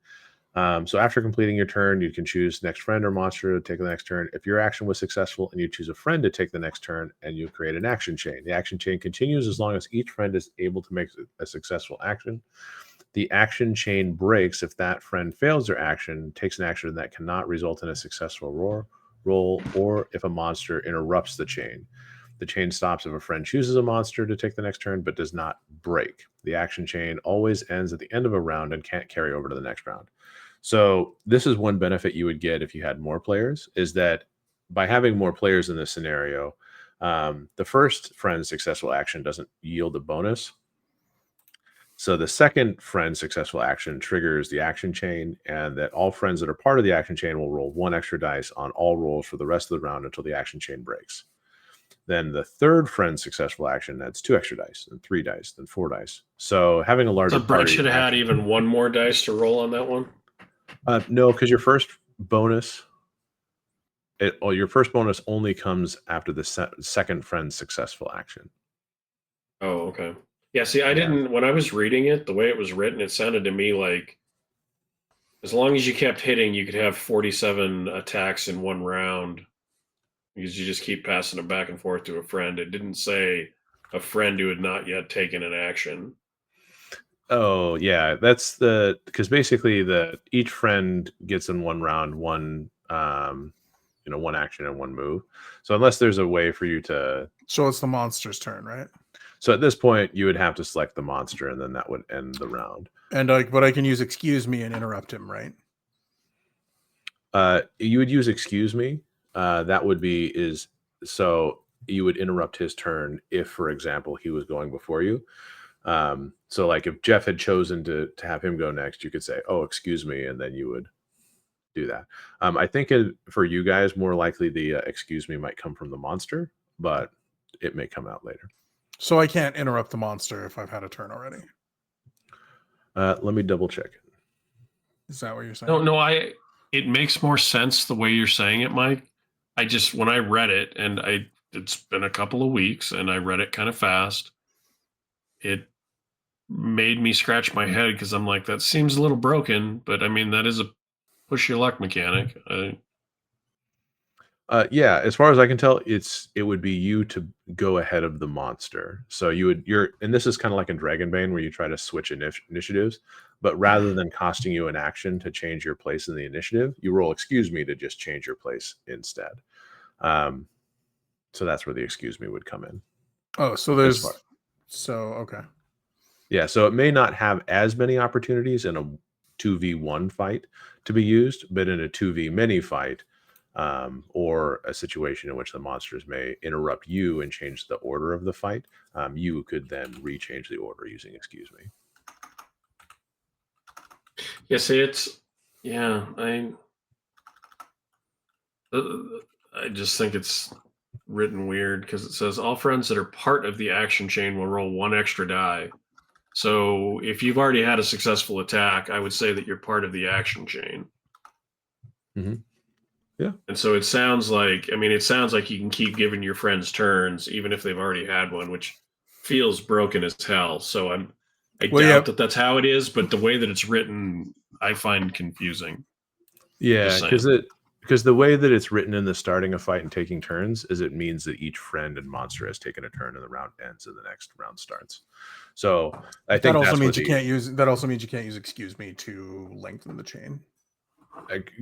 Speaker 1: So after completing your turn, you can choose next friend or monster to take the next turn. If your action was successful and you choose a friend to take the next turn, and you create an action chain. The action chain continues as long as each friend is able to make a successful action. The action chain breaks if that friend fails their action, takes an action that cannot result in a successful roll, or if a monster interrupts the chain. The chain stops if a friend chooses a monster to take the next turn, but does not break. The action chain always ends at the end of a round and can't carry over to the next round. So this is one benefit you would get if you had more players, is that by having more players in this scenario, the first friend's successful action doesn't yield a bonus. So the second friend's successful action triggers the action chain, and that all friends that are part of the action chain will roll 1 extra dice on all rolls for the rest of the round until the action chain breaks. Then the third friend's successful action adds 2 extra dice, then 3 dice, then 4 dice. So having a larger
Speaker 3: So Brent
Speaker 1: party
Speaker 3: should have had even one more dice to roll on that one?
Speaker 1: No, because your first bonus, your first bonus only comes after the second friend's successful action.
Speaker 3: Oh, okay. Yeah, see, I didn't, when I was reading it, the way it was written, it sounded to me like as long as you kept hitting, you could have 47 attacks in one round because you just keep passing it back and forth to a friend. It didn't say a friend who had not yet taken an action.
Speaker 1: Oh, yeah, that's because basically each friend gets in one round one one action and one move. So unless there's a way for you to,
Speaker 2: so it's the monster's turn, right?
Speaker 1: So at this point you would have to select the monster, and then that would end the round.
Speaker 2: And but I can use excuse me and interrupt him, right?
Speaker 1: You would use excuse me. That would be so you would interrupt his turn if, for example, he was going before you. So like if Jeff had chosen to have him go next, you could say, "Oh, excuse me," and then you would do that. I think for you guys, more likely the excuse me might come from the monster, but it may come out later.
Speaker 2: So I can't interrupt the monster if I've had a turn already.
Speaker 1: Let me double check it.
Speaker 2: Is that what you're saying?
Speaker 3: No, it makes more sense the way you're saying it, Mike. I just, when I read it, and it's been a couple of weeks, and I read it kind of fast, it made me scratch my head because I'm like, that seems a little broken, but I mean, that is a push your luck mechanic.
Speaker 1: Yeah, as far as I can tell, it would be you to go ahead of the monster. So and this is kind of like in Dragonbane where you try to switch initiatives, but rather than costing you an action to change your place in the initiative, you roll excuse me to just change your place instead. So that's where the excuse me would come in.
Speaker 2: Oh, so okay.
Speaker 1: Yeah, so it may not have as many opportunities in a 2v1 fight to be used, but in a 2v many fight, or a situation in which the monsters may interrupt you and change the order of the fight, you could then rechange the order using excuse me.
Speaker 3: Yeah, see, I just think it's written weird because it says all friends that are part of the action chain will roll 1 extra die. So if you've already had a successful attack, I would say that you're part of the action chain.
Speaker 1: Mm-hmm. Yeah.
Speaker 3: And so it sounds like you can keep giving your friends turns even if they've already had one, which feels broken as hell. So I doubt that that's how it is, but the way that it's written, I find confusing.
Speaker 1: Yeah, because the way that it's written in the starting a fight and taking turns is it means that each friend and monster has taken a turn and the round ends and the next round starts. So I think
Speaker 2: that also means you can't use excuse me to lengthen the chain.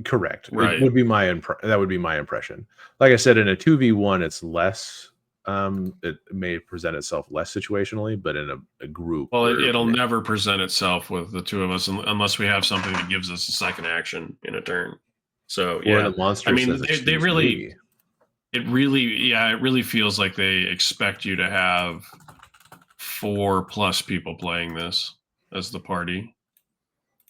Speaker 1: Correct.
Speaker 3: Right.
Speaker 1: It would be that would be my impression. Like I said, in a 2v1, it's less it may present itself less situationally, but in a group.
Speaker 3: Well,
Speaker 1: where
Speaker 3: it'll never present itself with the two of us unless we have something that gives us a second action in a turn. So
Speaker 1: or
Speaker 3: yeah,
Speaker 1: the monster
Speaker 3: I mean,
Speaker 1: says,
Speaker 3: they
Speaker 1: "Excuse
Speaker 3: really,
Speaker 1: me."
Speaker 3: it really feels like they expect you to have 4+ people playing this as the party.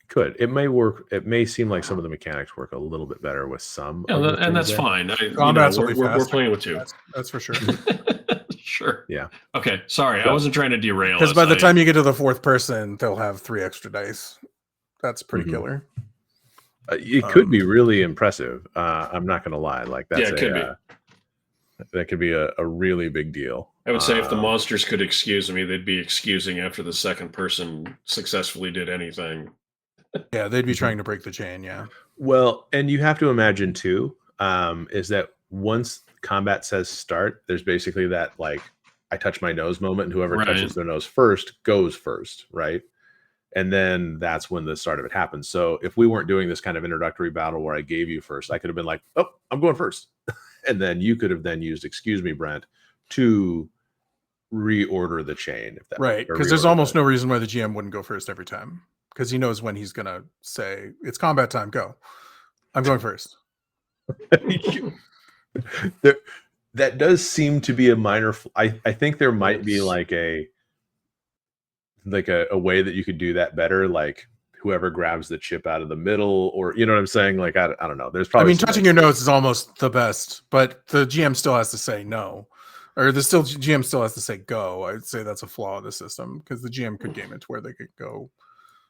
Speaker 1: Could it may work? It may seem like some of the mechanics work a little bit better with some.
Speaker 3: Yeah,
Speaker 1: of the
Speaker 3: and
Speaker 1: things
Speaker 3: that's
Speaker 1: there.
Speaker 3: fine.
Speaker 2: Combat's will be
Speaker 3: We're
Speaker 2: faster.
Speaker 3: playing with 2.
Speaker 2: That's for sure.
Speaker 3: Sure.
Speaker 1: Yeah.
Speaker 3: Okay. Sorry, I
Speaker 1: So-
Speaker 3: wasn't trying to derail
Speaker 2: Because
Speaker 3: us.
Speaker 2: by the time you get to the 4th person, they'll have 3 extra dice. That's pretty
Speaker 1: Mhm.
Speaker 2: killer.
Speaker 1: It could be really impressive. I'm not going to lie. Like that's
Speaker 3: it could be.
Speaker 1: that could be a really big deal.
Speaker 3: I would say if the monsters could excuse me, they'd be excusing after the second person successfully did anything.
Speaker 2: Yeah, they'd be trying to break the chain. Yeah.
Speaker 1: Well, and you have to imagine too, is that once combat says start, there's basically that like I touch my nose moment, and whoever
Speaker 3: Right.
Speaker 1: touches their nose first goes first, right? And then that's when the start of it happens. So if we weren't doing this kind of introductory battle where I gave you first, I could have been like, "Oh, I'm going first," and then you could have then used "Excuse me, Brent," to reorder the chain. If that
Speaker 2: Right. Because there's almost no reason why the GM wouldn't go first every time. Because he knows when he's going to say, it's combat time, go. I'm going first.
Speaker 1: That does seem to be a minor. I think there might be like a way that you could do that better. Like whoever grabs the chip out of the middle, or you know what I'm saying? Like I don't know. There's probably.
Speaker 2: I mean, touching your nose is almost the best, but the GM still has to say no, or GM still has to say go. I'd say that's a flaw of the system because the GM could game it to where they could go.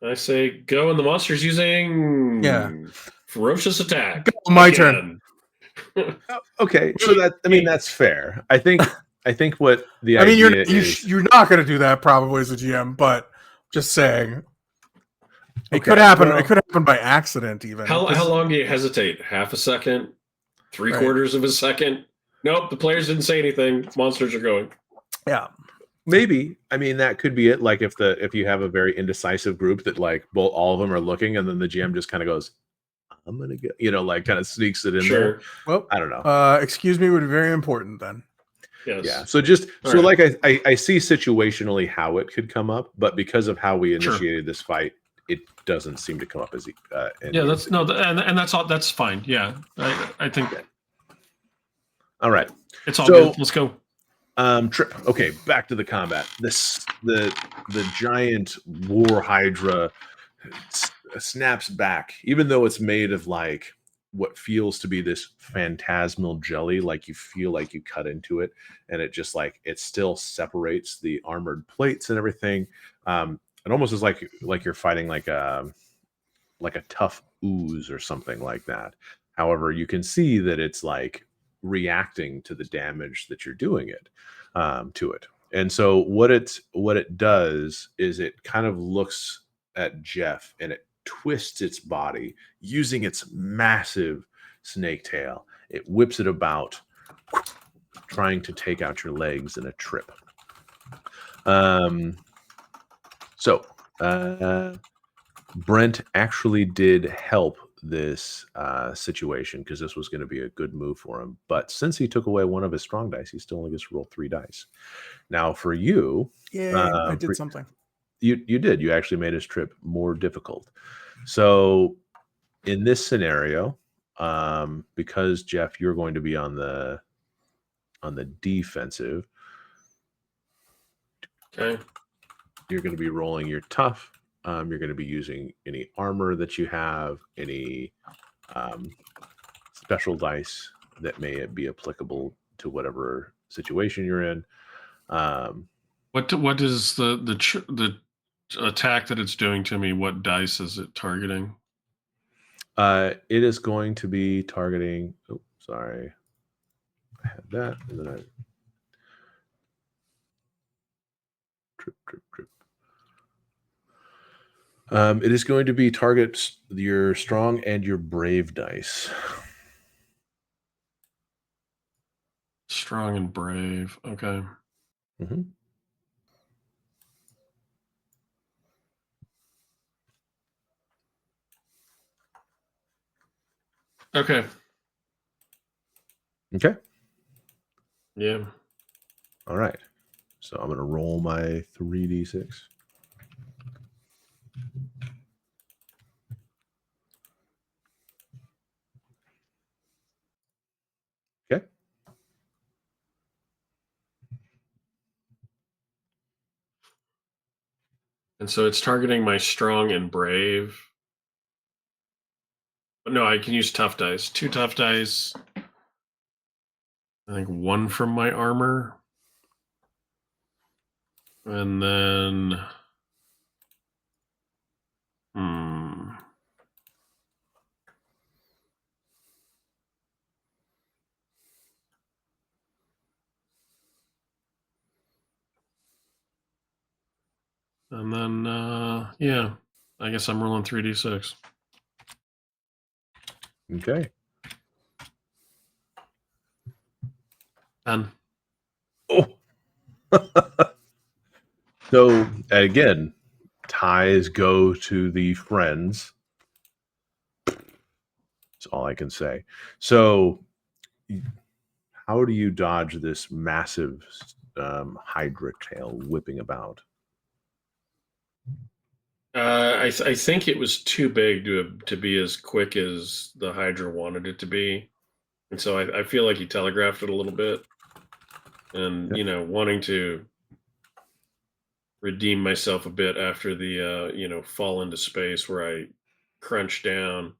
Speaker 3: I say go, and the monster's using ferocious attack.
Speaker 2: Go, my turn.
Speaker 1: Okay, so that's fair. I think what the
Speaker 2: idea
Speaker 1: is,
Speaker 2: you're not going to do that probably as a GM, but just saying it could happen. Well, it could happen by accident even.
Speaker 3: How long do you hesitate? Half a second? 3/4 of a second? Nope, the players didn't say anything. Monsters are going.
Speaker 2: Yeah.
Speaker 1: Maybe. I mean, that could be it. Like if you have a very indecisive group that like all of them are looking, and then the GM just kind of goes, "I'm gonna go," like kind of sneaks it in there.
Speaker 2: Well,
Speaker 1: I don't know.
Speaker 2: Excuse me would be very important then.
Speaker 3: Yes.
Speaker 1: Yeah. So like I see situationally how it could come up, but because of how we initiated this fight, it doesn't seem to come up as
Speaker 3: and that's all. That's fine. Yeah, I think.
Speaker 1: All right.
Speaker 3: It's all good. Let's go.
Speaker 1: Trip. Okay, back to the combat. The giant war hydra snaps back, even though it's made of like what feels to be this phantasmal jelly. Like you feel like you cut into it, and it just like it still separates the armored plates and everything. It almost is like you're fighting like a tough ooze or something like that. However, you can see that it's like reacting to the damage that you're doing to it. And so what it does is it kind of looks at Jeff and it twists its body using its massive snake tail. It whips it about, trying to take out your legs in a trip. So Brent actually did help this situation because this was going to be a good move for him. But since he took away one of his strong dice, he still only gets to roll 3 dice. Now for you,
Speaker 2: I did something.
Speaker 1: You did. You actually made his trip more difficult. So in this scenario, because Jeff, you're going to be on the defensive.
Speaker 3: Okay.
Speaker 1: You're going to be rolling your tough. You're going to be using any armor that you have, any special dice that may be applicable to whatever situation you're in.
Speaker 3: What is the attack that it's doing to me? What dice is it targeting?
Speaker 1: It is going to be targeting. Oh, sorry, I had that, and then I trip. It is going to be target your strong and your brave dice.
Speaker 3: Strong and brave. Okay.
Speaker 1: Mm-hmm.
Speaker 3: Okay.
Speaker 1: Okay.
Speaker 3: Yeah.
Speaker 1: All right. So I'm going to roll my 3d6. Okay.
Speaker 3: And so it's targeting my strong and brave. But no, I can use tough dice. 2 tough dice. I think 1 from my armor. And then... And then, yeah, I guess I'm rolling 3d6.
Speaker 1: Okay.
Speaker 3: 10.
Speaker 1: Oh. So again, ties go to the friends. That's all I can say. So how do you dodge this massive hydra tail whipping about?
Speaker 3: I think it was too big to be as quick as the Hydra wanted it to be. And so I feel like he telegraphed it a little bit. And, wanting to redeem myself a bit after the, fall into space where I crunched down.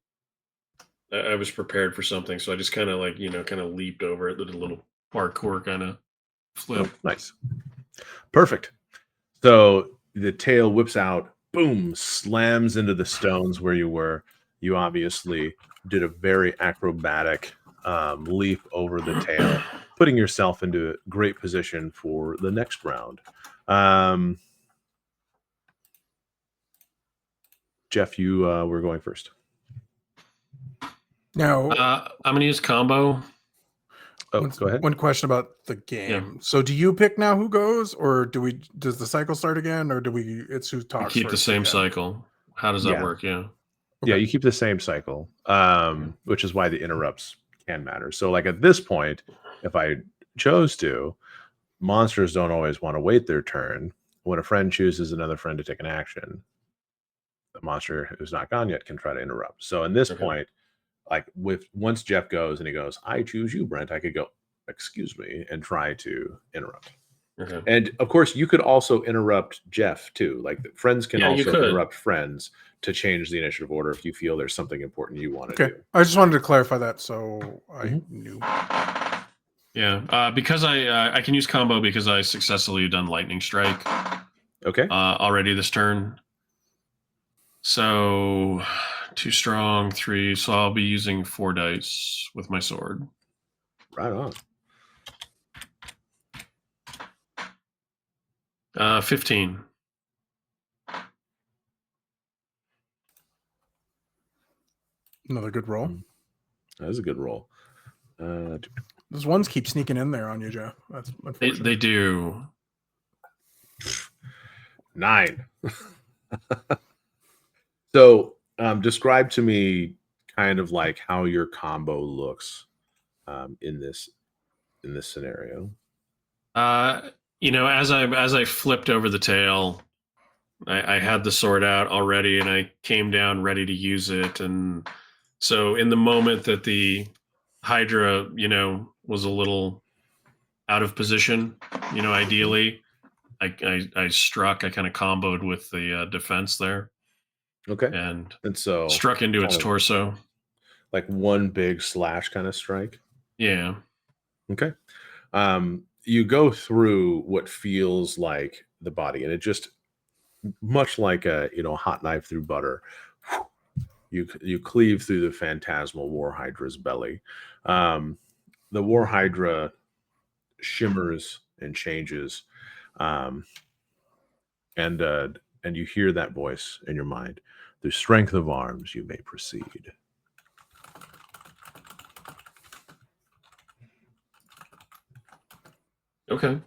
Speaker 3: I was prepared for something. So I just kind of kind of leaped over it, did a little parkour kind of flip.
Speaker 1: Oh, nice. Perfect. So the tail whips out, boom, slams into the stones where you were. You obviously did a very acrobatic leap over the tail, putting yourself into a great position for the next round. Jeff, you were going first.
Speaker 2: Now,
Speaker 3: I'm going to use combo.
Speaker 1: Oh, go ahead.
Speaker 2: One question about the game.
Speaker 3: Yeah.
Speaker 2: So, do you pick now who goes, or does the cycle start again, or do we? It's who talks.
Speaker 3: Keep the same cycle. How does that work? Yeah.
Speaker 1: Okay. Yeah, you keep the same cycle, which is why the interrupts can matter. So, like at this point, if I chose to, monsters don't always want to wait their turn. When a friend chooses another friend to take an action, the monster who's not gone yet can try to interrupt. So, in this point, like once Jeff goes and he goes, I choose you, Brent, I could go, excuse me, and try to interrupt.
Speaker 3: Okay.
Speaker 1: And of course, you could also interrupt Jeff too. Like friends can also interrupt friends to change the initiative order if you feel there's something important you want to do.
Speaker 2: I just wanted to clarify that so I knew.
Speaker 3: Yeah, because I can use combo because I successfully done lightning strike.
Speaker 1: Okay.
Speaker 3: Already this turn. So 2 strong, 3. So I'll be using 4 dice with my sword.
Speaker 1: Right
Speaker 3: on. 15.
Speaker 2: Another good roll.
Speaker 1: That is a good roll.
Speaker 2: Those ones keep sneaking in there on you, Joe. That's unfortunate.
Speaker 3: They do.
Speaker 1: 9. So describe to me kind of like how your combo looks in this scenario.
Speaker 3: As I flipped over the tail, I had the sword out already and I came down ready to use it. And so in the moment that the Hydra, was a little out of position, ideally, I struck, I kind of comboed with the defense there.
Speaker 1: Okay.
Speaker 3: And
Speaker 1: so
Speaker 3: struck into its torso.
Speaker 1: Like one big slash kind of strike.
Speaker 3: Yeah.
Speaker 1: Okay. You go through what feels like the body, and it just much like a hot knife through butter. You cleave through the phantasmal War Hydra's belly. The War Hydra shimmers and changes, and you hear that voice in your mind. Through strength of arms, you may proceed.
Speaker 3: Okay.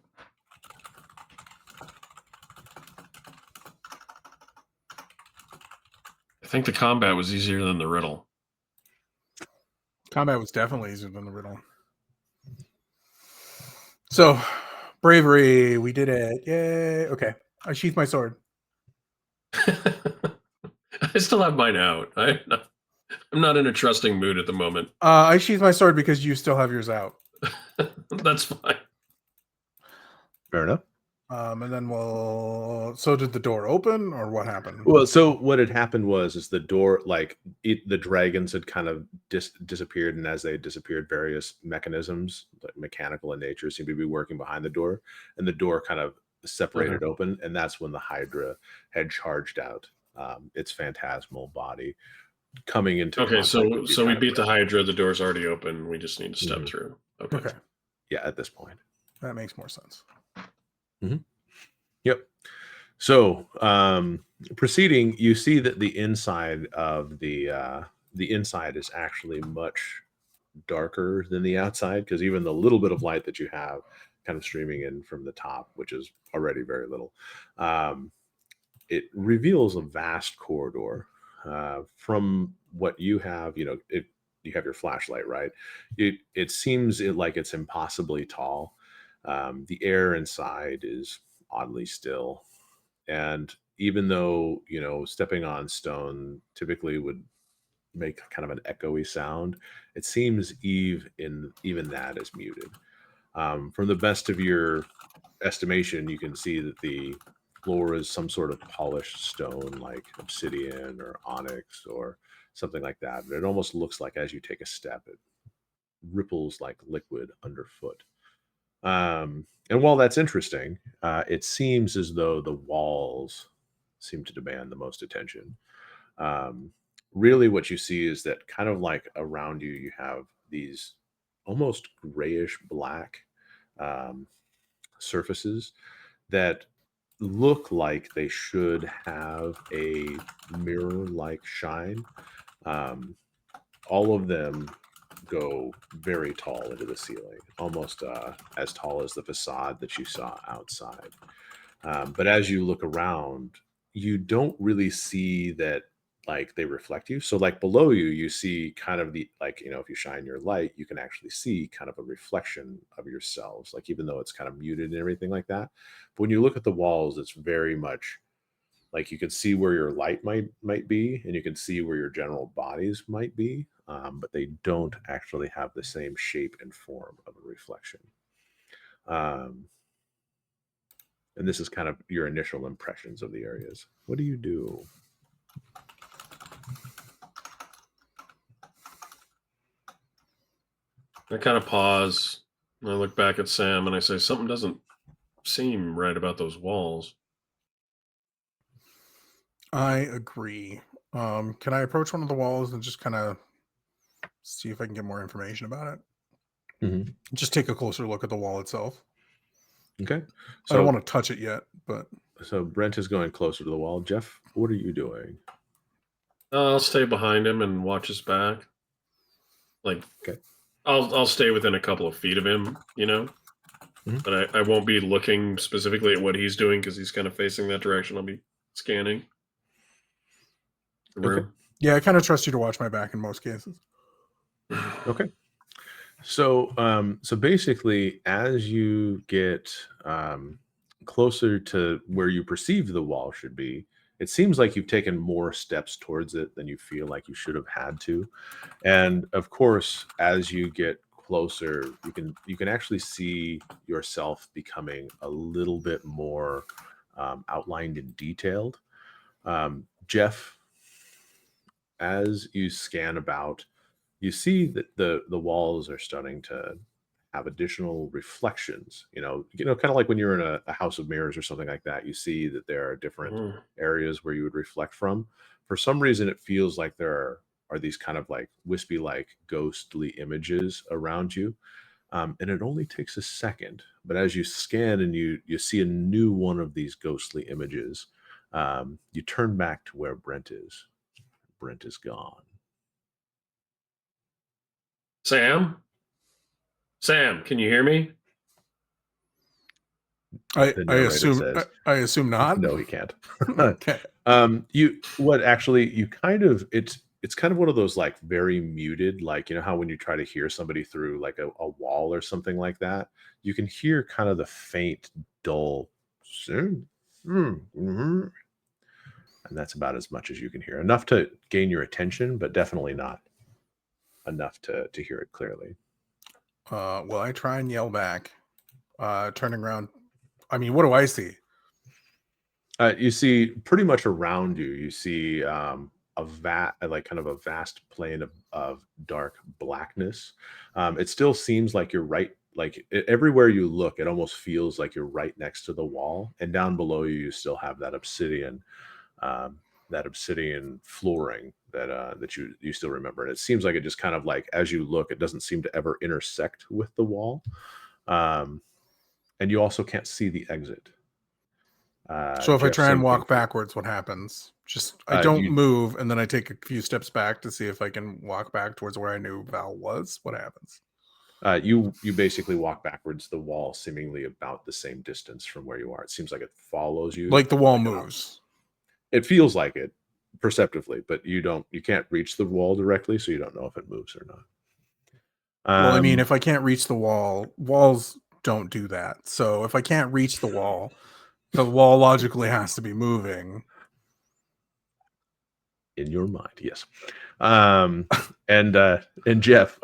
Speaker 3: I think the combat was easier than the riddle.
Speaker 2: Combat was definitely easier than the riddle. So, Bravery. We did it. Yay. Okay. I sheath my sword.
Speaker 3: I still have mine out. I'm not in a trusting mood at the moment.
Speaker 2: I sheath my sword because you still have yours out.
Speaker 3: That's fine.
Speaker 1: Fair enough.
Speaker 2: And then we'll. So did the door open, or what happened?
Speaker 1: Well, so what had happened was the door, like the dragons had kind of disappeared, and as they disappeared, various mechanisms, like mechanical in nature, seemed to be working behind the door, and the door kind of separated open, and that's when the Hydra had charged out its phantasmal body, coming into
Speaker 3: Okay,
Speaker 1: contact with you
Speaker 3: so we
Speaker 1: kind of
Speaker 3: beat the
Speaker 1: right.
Speaker 3: Hydra. The door's already open. We just need to step through. Okay.
Speaker 1: Yeah, at this point.
Speaker 2: That makes more sense.
Speaker 1: Yep. So, proceeding, you see that the inside of the inside is actually much darker than the outside, because even the little bit of light that you have kind of streaming in from the top, which is already very little, it reveals a vast corridor. From what you have, you have your flashlight, right? It seems like it's impossibly tall. The air inside is oddly still. And even though, stepping on stone typically would make kind of an echoey sound, it seems even that is muted. From the best of your estimation, you can see that the floor is some sort of polished stone like obsidian or onyx or something like that. But it almost looks like as you take a step, it ripples like liquid underfoot. And while that's interesting, it seems as though the walls seem to demand the most attention. Really, what you see is that kind of like around you, you have these almost grayish black um, surfaces that look like they should have a mirror like shine. Um, all of them go very tall into the ceiling, almost as tall as the facade that you saw outside. But as you look around, you don't really see that like they reflect you. So like below you, you see kind of the like, if you shine your light, you can actually see kind of a reflection of yourselves, like even though it's kind of muted and everything like that. But when you look at the walls, it's very much like you can see where your light might be, and you can see where your general bodies might be, but they don't actually have the same shape and form of a reflection. Um, and this is kind of your initial impressions of the areas. What do you do?
Speaker 3: I kind of pause. And I look back at Sam and I say, something doesn't seem right about those walls.
Speaker 2: I agree. Can I approach one of the walls and just kind of see if I can get more information about it?
Speaker 1: Mm-hmm.
Speaker 2: Just take a closer look at the wall itself.
Speaker 1: Okay.
Speaker 2: I don't want to touch it yet, but
Speaker 1: so Brent is going closer to the wall. Jeff, what are you doing?
Speaker 3: I'll stay behind him and watch his back. Like,
Speaker 1: okay.
Speaker 3: I'll stay within a couple of feet of him, but I won't be looking specifically at what he's doing because he's kind of facing that direction. I'll be scanning the room.
Speaker 2: Okay. Yeah, I kind of trust you to watch my back in most cases.
Speaker 1: Okay. So, so basically, as you get closer to where you perceive the wall should be, it seems like you've taken more steps towards it than you feel like you should have had to. And of course, as you get closer, you can actually see yourself becoming a little bit more outlined and detailed. Jeff, as you scan about, you see that the walls are starting to have additional reflections. Kind of like when you're in a house of mirrors or something like that. You see that there are different areas where you would reflect from. For some reason, it feels like there are these kind of like wispy, like ghostly images around you. And it only takes a second, but as you scan and you see a new one of these ghostly images, you turn back to where Brent is. Brent is gone.
Speaker 3: Sam, can you hear me?
Speaker 2: I assume not.
Speaker 1: No, he can't.
Speaker 2: Okay.
Speaker 1: You kind of it's kind of one of those like very muted, like, you know how when you try to hear somebody through like a wall or something like that, you can hear kind of the faint, dull, "Sim, mhm," and that's about as much as you can hear. Enough to gain your attention, but definitely not enough to hear it clearly.
Speaker 2: Well, I try and yell back, turning around. I mean, what do I see?
Speaker 1: You see pretty much around you, you see like kind of a vast plane of dark blackness. It still seems like you're right, like everywhere you look, it almost feels like you're right next to the wall. And down below you, you still have um, that obsidian flooring that you still remember. And it seems like it just kind of like as you look, it doesn't seem to ever intersect with the wall. Um, and you also can't see the exit.
Speaker 2: So if I
Speaker 1: Jeff,
Speaker 2: try and
Speaker 1: same thing
Speaker 2: walk
Speaker 1: for you.
Speaker 2: backwards, what happens? Just I don't
Speaker 1: You
Speaker 2: move, and then I take a few steps back to see if I can walk back towards where I knew Val was. What happens?
Speaker 1: you basically walk backwards the wall, seemingly about the same distance from where you are. It seems like it follows you,
Speaker 2: Like the wall
Speaker 1: like
Speaker 2: moves.
Speaker 1: it feels like it perceptively, but you can't reach the wall directly, so you don't know if it moves or not.
Speaker 2: Well, I mean,
Speaker 1: Um,
Speaker 2: if I can't reach the wall, walls don't do that. So if I can't reach the wall logically has to be moving.
Speaker 1: in your mind, yes. Um, and Jeff,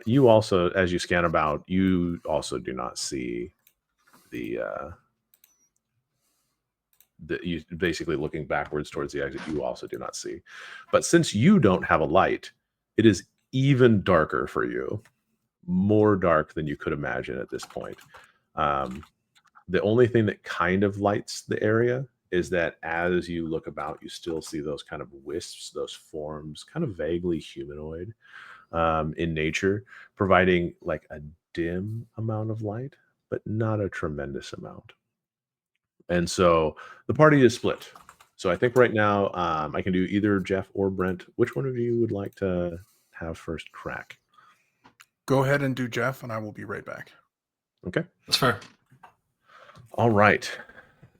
Speaker 1: you also, as you scan about, you also do not see the you basically looking backwards towards the exit. You also do not see, but since you don't have a light, it is even darker for you, more dark than you could imagine at this point. Um, the only thing that kind of lights the area is that as you look about, you still see those kind of wisps, those forms, kind of vaguely humanoid in nature, providing like a dim amount of light, but not a tremendous amount. And so the party is split. So I think right now I can do either Jeff or Brent. Which one of you would like to have first crack?
Speaker 2: Go ahead and do Jeff, and I will be right back.
Speaker 1: Okay.
Speaker 3: That's fair.
Speaker 1: All right.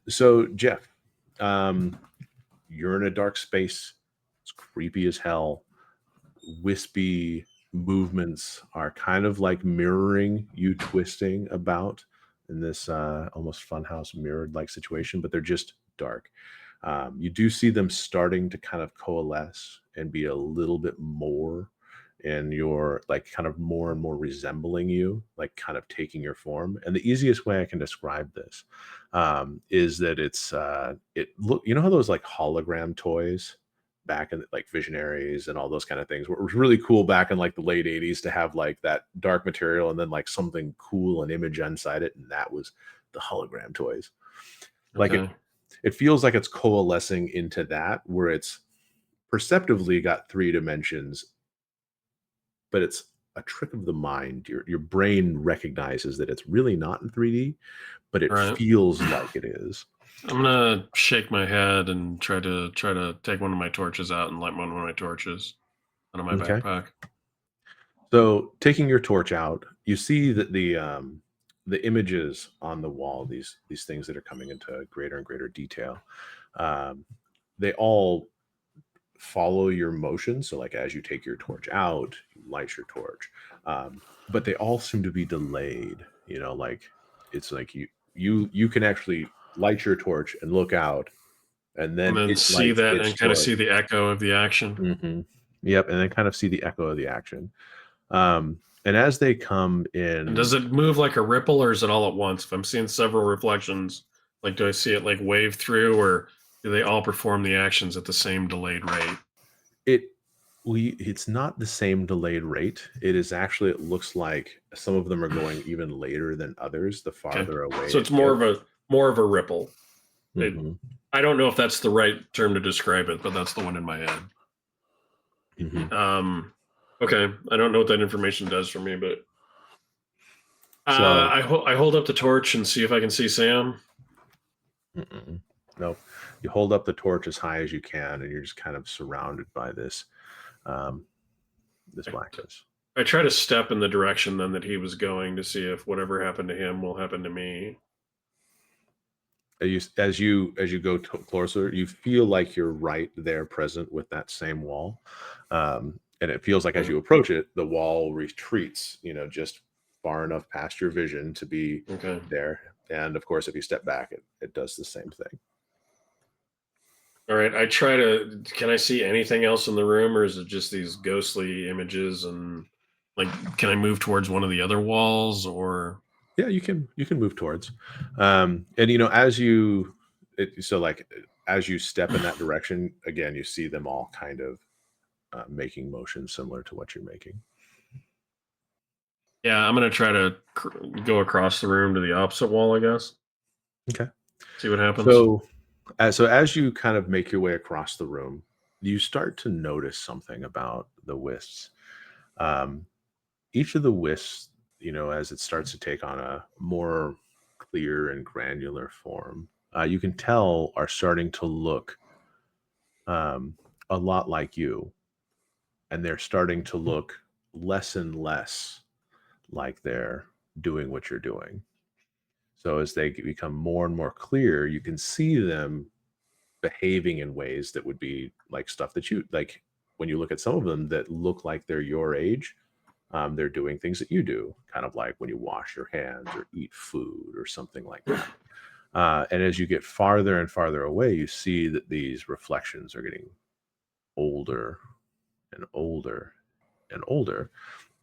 Speaker 1: So Jeff, um, you're in a dark space. It's creepy as hell. Wispy movements are kind of like mirroring you twisting about in this almost funhouse mirrored like situation, but they're just dark. You do see them starting to kind of coalesce and be a little bit more in your like kind of more and more resembling you, like kind of taking your form. And the easiest way I can describe this is that it look, you know how those like hologram toys back in like Visionaries and all those kind of things were, it was really cool back in like the late 80s to have like that dark material and then like something cool, an image inside it, and that was the hologram toys. Like
Speaker 3: Okay.
Speaker 1: it feels like it's coalescing into that where it's perceptively got three dimensions, but it's a trick of the mind. Your brain recognizes that it's really not in 3D, but it
Speaker 3: All right.
Speaker 1: feels like it is.
Speaker 3: I'm gonna shake my head and try to take one of my torches out and light one of my torches out of my
Speaker 1: Okay.
Speaker 3: backpack.
Speaker 1: So taking your torch out, you see that the images on the wall, these things that are coming into greater and greater detail, um, they all follow your motion. So like as you take your torch out, you light your torch, but they all seem to be delayed. You know, like it's like you can actually light your torch and look out, and
Speaker 3: And
Speaker 1: then
Speaker 3: then
Speaker 1: it
Speaker 3: see
Speaker 1: lights
Speaker 3: that
Speaker 1: its
Speaker 3: and kind of
Speaker 1: torch.
Speaker 3: see the echo of the action.
Speaker 1: Mhm. Yep, and then kind of see the echo of the action. And as they come
Speaker 3: And
Speaker 1: in,
Speaker 3: does it move like a ripple or is it all at once? If I'm seeing several reflections, like do I see it like wave through or do they all perform the actions at the same delayed rate?
Speaker 1: it it's not the same delayed rate. It is actually, it looks like some of them are going even later than others, the
Speaker 3: Okay.
Speaker 1: farther away
Speaker 3: So
Speaker 1: it
Speaker 3: it's
Speaker 1: gets.
Speaker 3: more of a ripple. It,
Speaker 1: Mhm,
Speaker 3: I don't know if that's the right term to describe it, but that's the one in my head.
Speaker 1: mhm.
Speaker 3: Um, okay, I don't know what that information does for me, but
Speaker 1: So
Speaker 3: I hold up the torch and see if I can see Sam.
Speaker 1: mm-mm. No, you hold up the torch as high as you can, and you're just kind of surrounded by um, this
Speaker 3: I,
Speaker 1: blackness.
Speaker 3: I try to step in the direction then that he was going to see if whatever happened to him will happen to me.
Speaker 1: as you go closer, you feel like you're right there present with that same wall, and it feels like as you approach it, the wall retreats, just far enough past your vision to be
Speaker 3: Okay.
Speaker 1: there. And of course, if you step back, it does the same thing.
Speaker 3: All right. I try to. Can I see anything else in the room, or is it just these ghostly images? And like, can I move towards one of the other walls, or?
Speaker 1: Yeah, you can move towards, and as you step in that direction, again, you see them all kind of making motions similar to what you're making.
Speaker 3: Yeah, I'm gonna try to go across the room to the opposite wall, I guess.
Speaker 1: Okay.
Speaker 3: See what happens.
Speaker 1: So as you kind of make your way across the room, you start to notice something about the wisps. Um, each of the wisps, as it starts to take on a more clear and granular form, you can tell are starting to look um, a lot like you, and they're starting to look less and less like they're doing what you're doing. So as they become more and more clear, you can see them behaving in ways that would be like stuff that you like when you look at some of them that look like they're your age. They're doing things that you do, kind of like when you wash your hands or eat food or something like that. And as you get farther and farther away, you see that these reflections are getting older and older and older,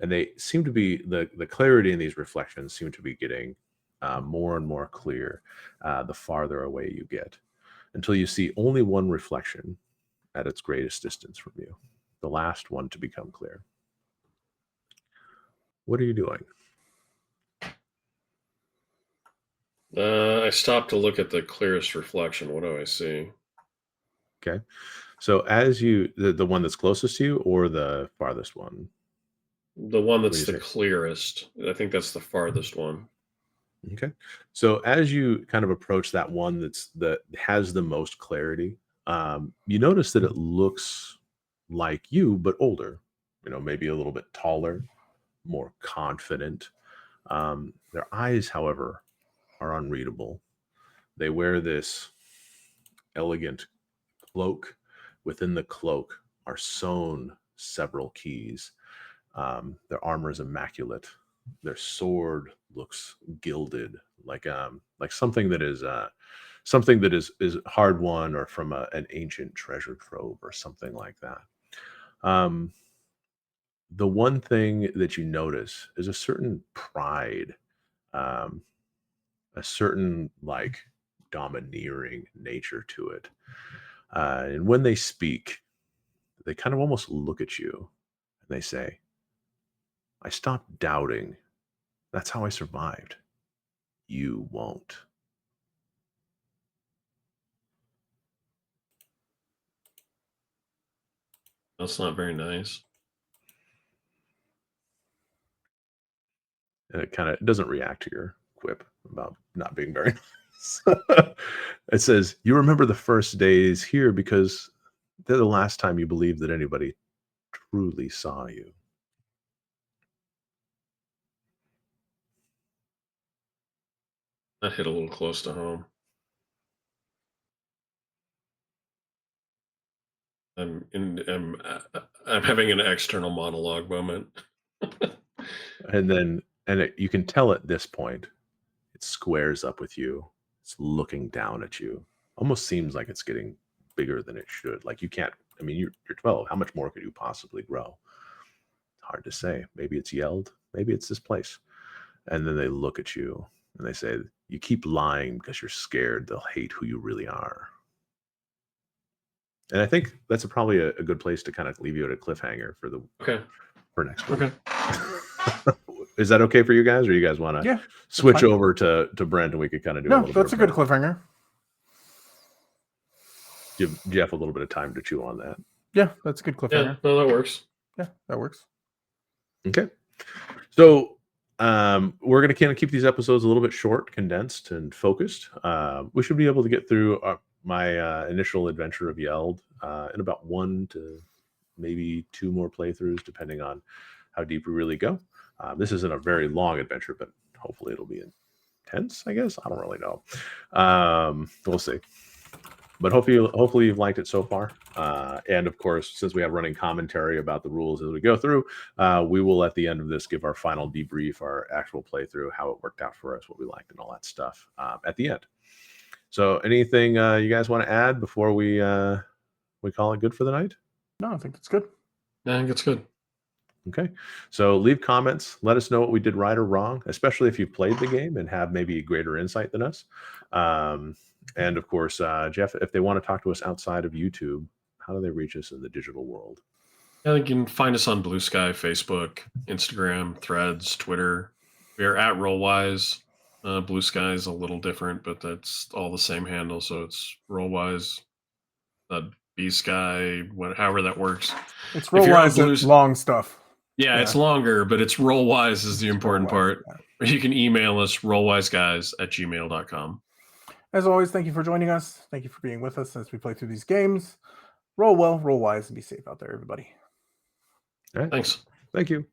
Speaker 1: and they seem to be the clarity in these reflections seem to be getting more and more clear the farther away you get, until you see only one reflection at its greatest distance from you, the last one to become clear. What are you doing?
Speaker 3: I stopped to look at the clearest reflection. What do I see?
Speaker 1: Okay. So as the one that's closest to you or the farthest one?
Speaker 3: The one
Speaker 1: What do
Speaker 3: that's
Speaker 1: you
Speaker 3: the
Speaker 1: say?
Speaker 3: clearest. I think that's the farthest one.
Speaker 1: Okay. So as you kind of approach that one that has the most clarity, you notice that it looks like you, but older, maybe a little bit taller, more confident. Their eyes, however, are unreadable. They wear this elegant cloak. Within the cloak are sewn several keys. Their armor is immaculate. Their sword looks gilded, like something that is hard won or from an ancient treasure trove or something like that. Um, the one thing that you notice is a certain pride, um, a certain like domineering nature to it. And when they speak, they kind of almost look at you and they say, "I stopped doubting. That's how I survived. You won't."
Speaker 3: That's not very nice.
Speaker 1: And it doesn't react to your quip about not being very nice. It says, "You remember the first days here because they're the last time you believed that anybody truly saw you."
Speaker 3: That hit a little close to home. I'm having an external monologue moment.
Speaker 1: You can tell at this point, it squares up with you. It's looking down at you. Almost seems like it's getting bigger than it should. Like you can't. I mean, you're 12. How much more could you possibly grow? Hard to say. Maybe it's Yelled. Maybe it's this place. And then they look at you and they say, "You keep lying because you're scared they'll hate who you really are." And I think that's probably a good place to kind of leave you at a cliffhanger
Speaker 3: Okay.
Speaker 1: for next week.
Speaker 3: Okay.
Speaker 1: Is that okay for you guys, or you guys want to
Speaker 2: Yeah.
Speaker 1: switch over to Brent and we could kind of do a
Speaker 2: No,
Speaker 1: little
Speaker 2: that's a
Speaker 1: bit
Speaker 2: good
Speaker 1: of
Speaker 2: cliffhanger.
Speaker 1: give Jeff a little bit of time to chew on that.
Speaker 2: Yeah, that's a good
Speaker 3: Yeah,
Speaker 2: cliffhanger.
Speaker 3: no, that works.
Speaker 2: Yeah, that works.
Speaker 1: Okay. So we're going to kind of keep these episodes a little bit short, condensed, and focused. We should be able to get through my initial adventure of Yeld in about 1 to maybe 2 more playthroughs, depending on how deep we really go. This isn't a very long adventure, but hopefully it'll be tense, I guess. I don't really know. We'll see. But hopefully you've liked it so far. And of course, since we have running commentary about the rules as we go through, we will at the end of this give our final debrief, our actual playthrough, how it worked out for us, what we liked, and all that stuff at the end. So anything you guys want to add before we call it good for the night?
Speaker 2: No, I think it's good.
Speaker 3: I think it's good.
Speaker 1: Okay, so leave comments. Let us know what we did right or wrong, especially if you've played the game and have maybe a greater insight than us. And of course, Jeff, if they want to talk to us outside of YouTube, how do they reach us in the digital world?
Speaker 3: Yeah, you can find us on Blue Sky, Facebook, Instagram, Threads, Twitter. We are at Rollwise. Blue Sky is a little different, but that's all the same handle. So it's Rollwise, B Sky, however that works.
Speaker 2: It's Rollwise and long stuff.
Speaker 3: Yeah, it's longer, but it's Rollwise is the important part. Yeah. You can email us, rollwiseguys@gmail.com.
Speaker 2: As always, thank you for joining us. Thank you for being with us as we play through these games. Roll well, roll wise, and be safe out there, everybody.
Speaker 1: All right.
Speaker 3: Thanks.
Speaker 1: Thank you.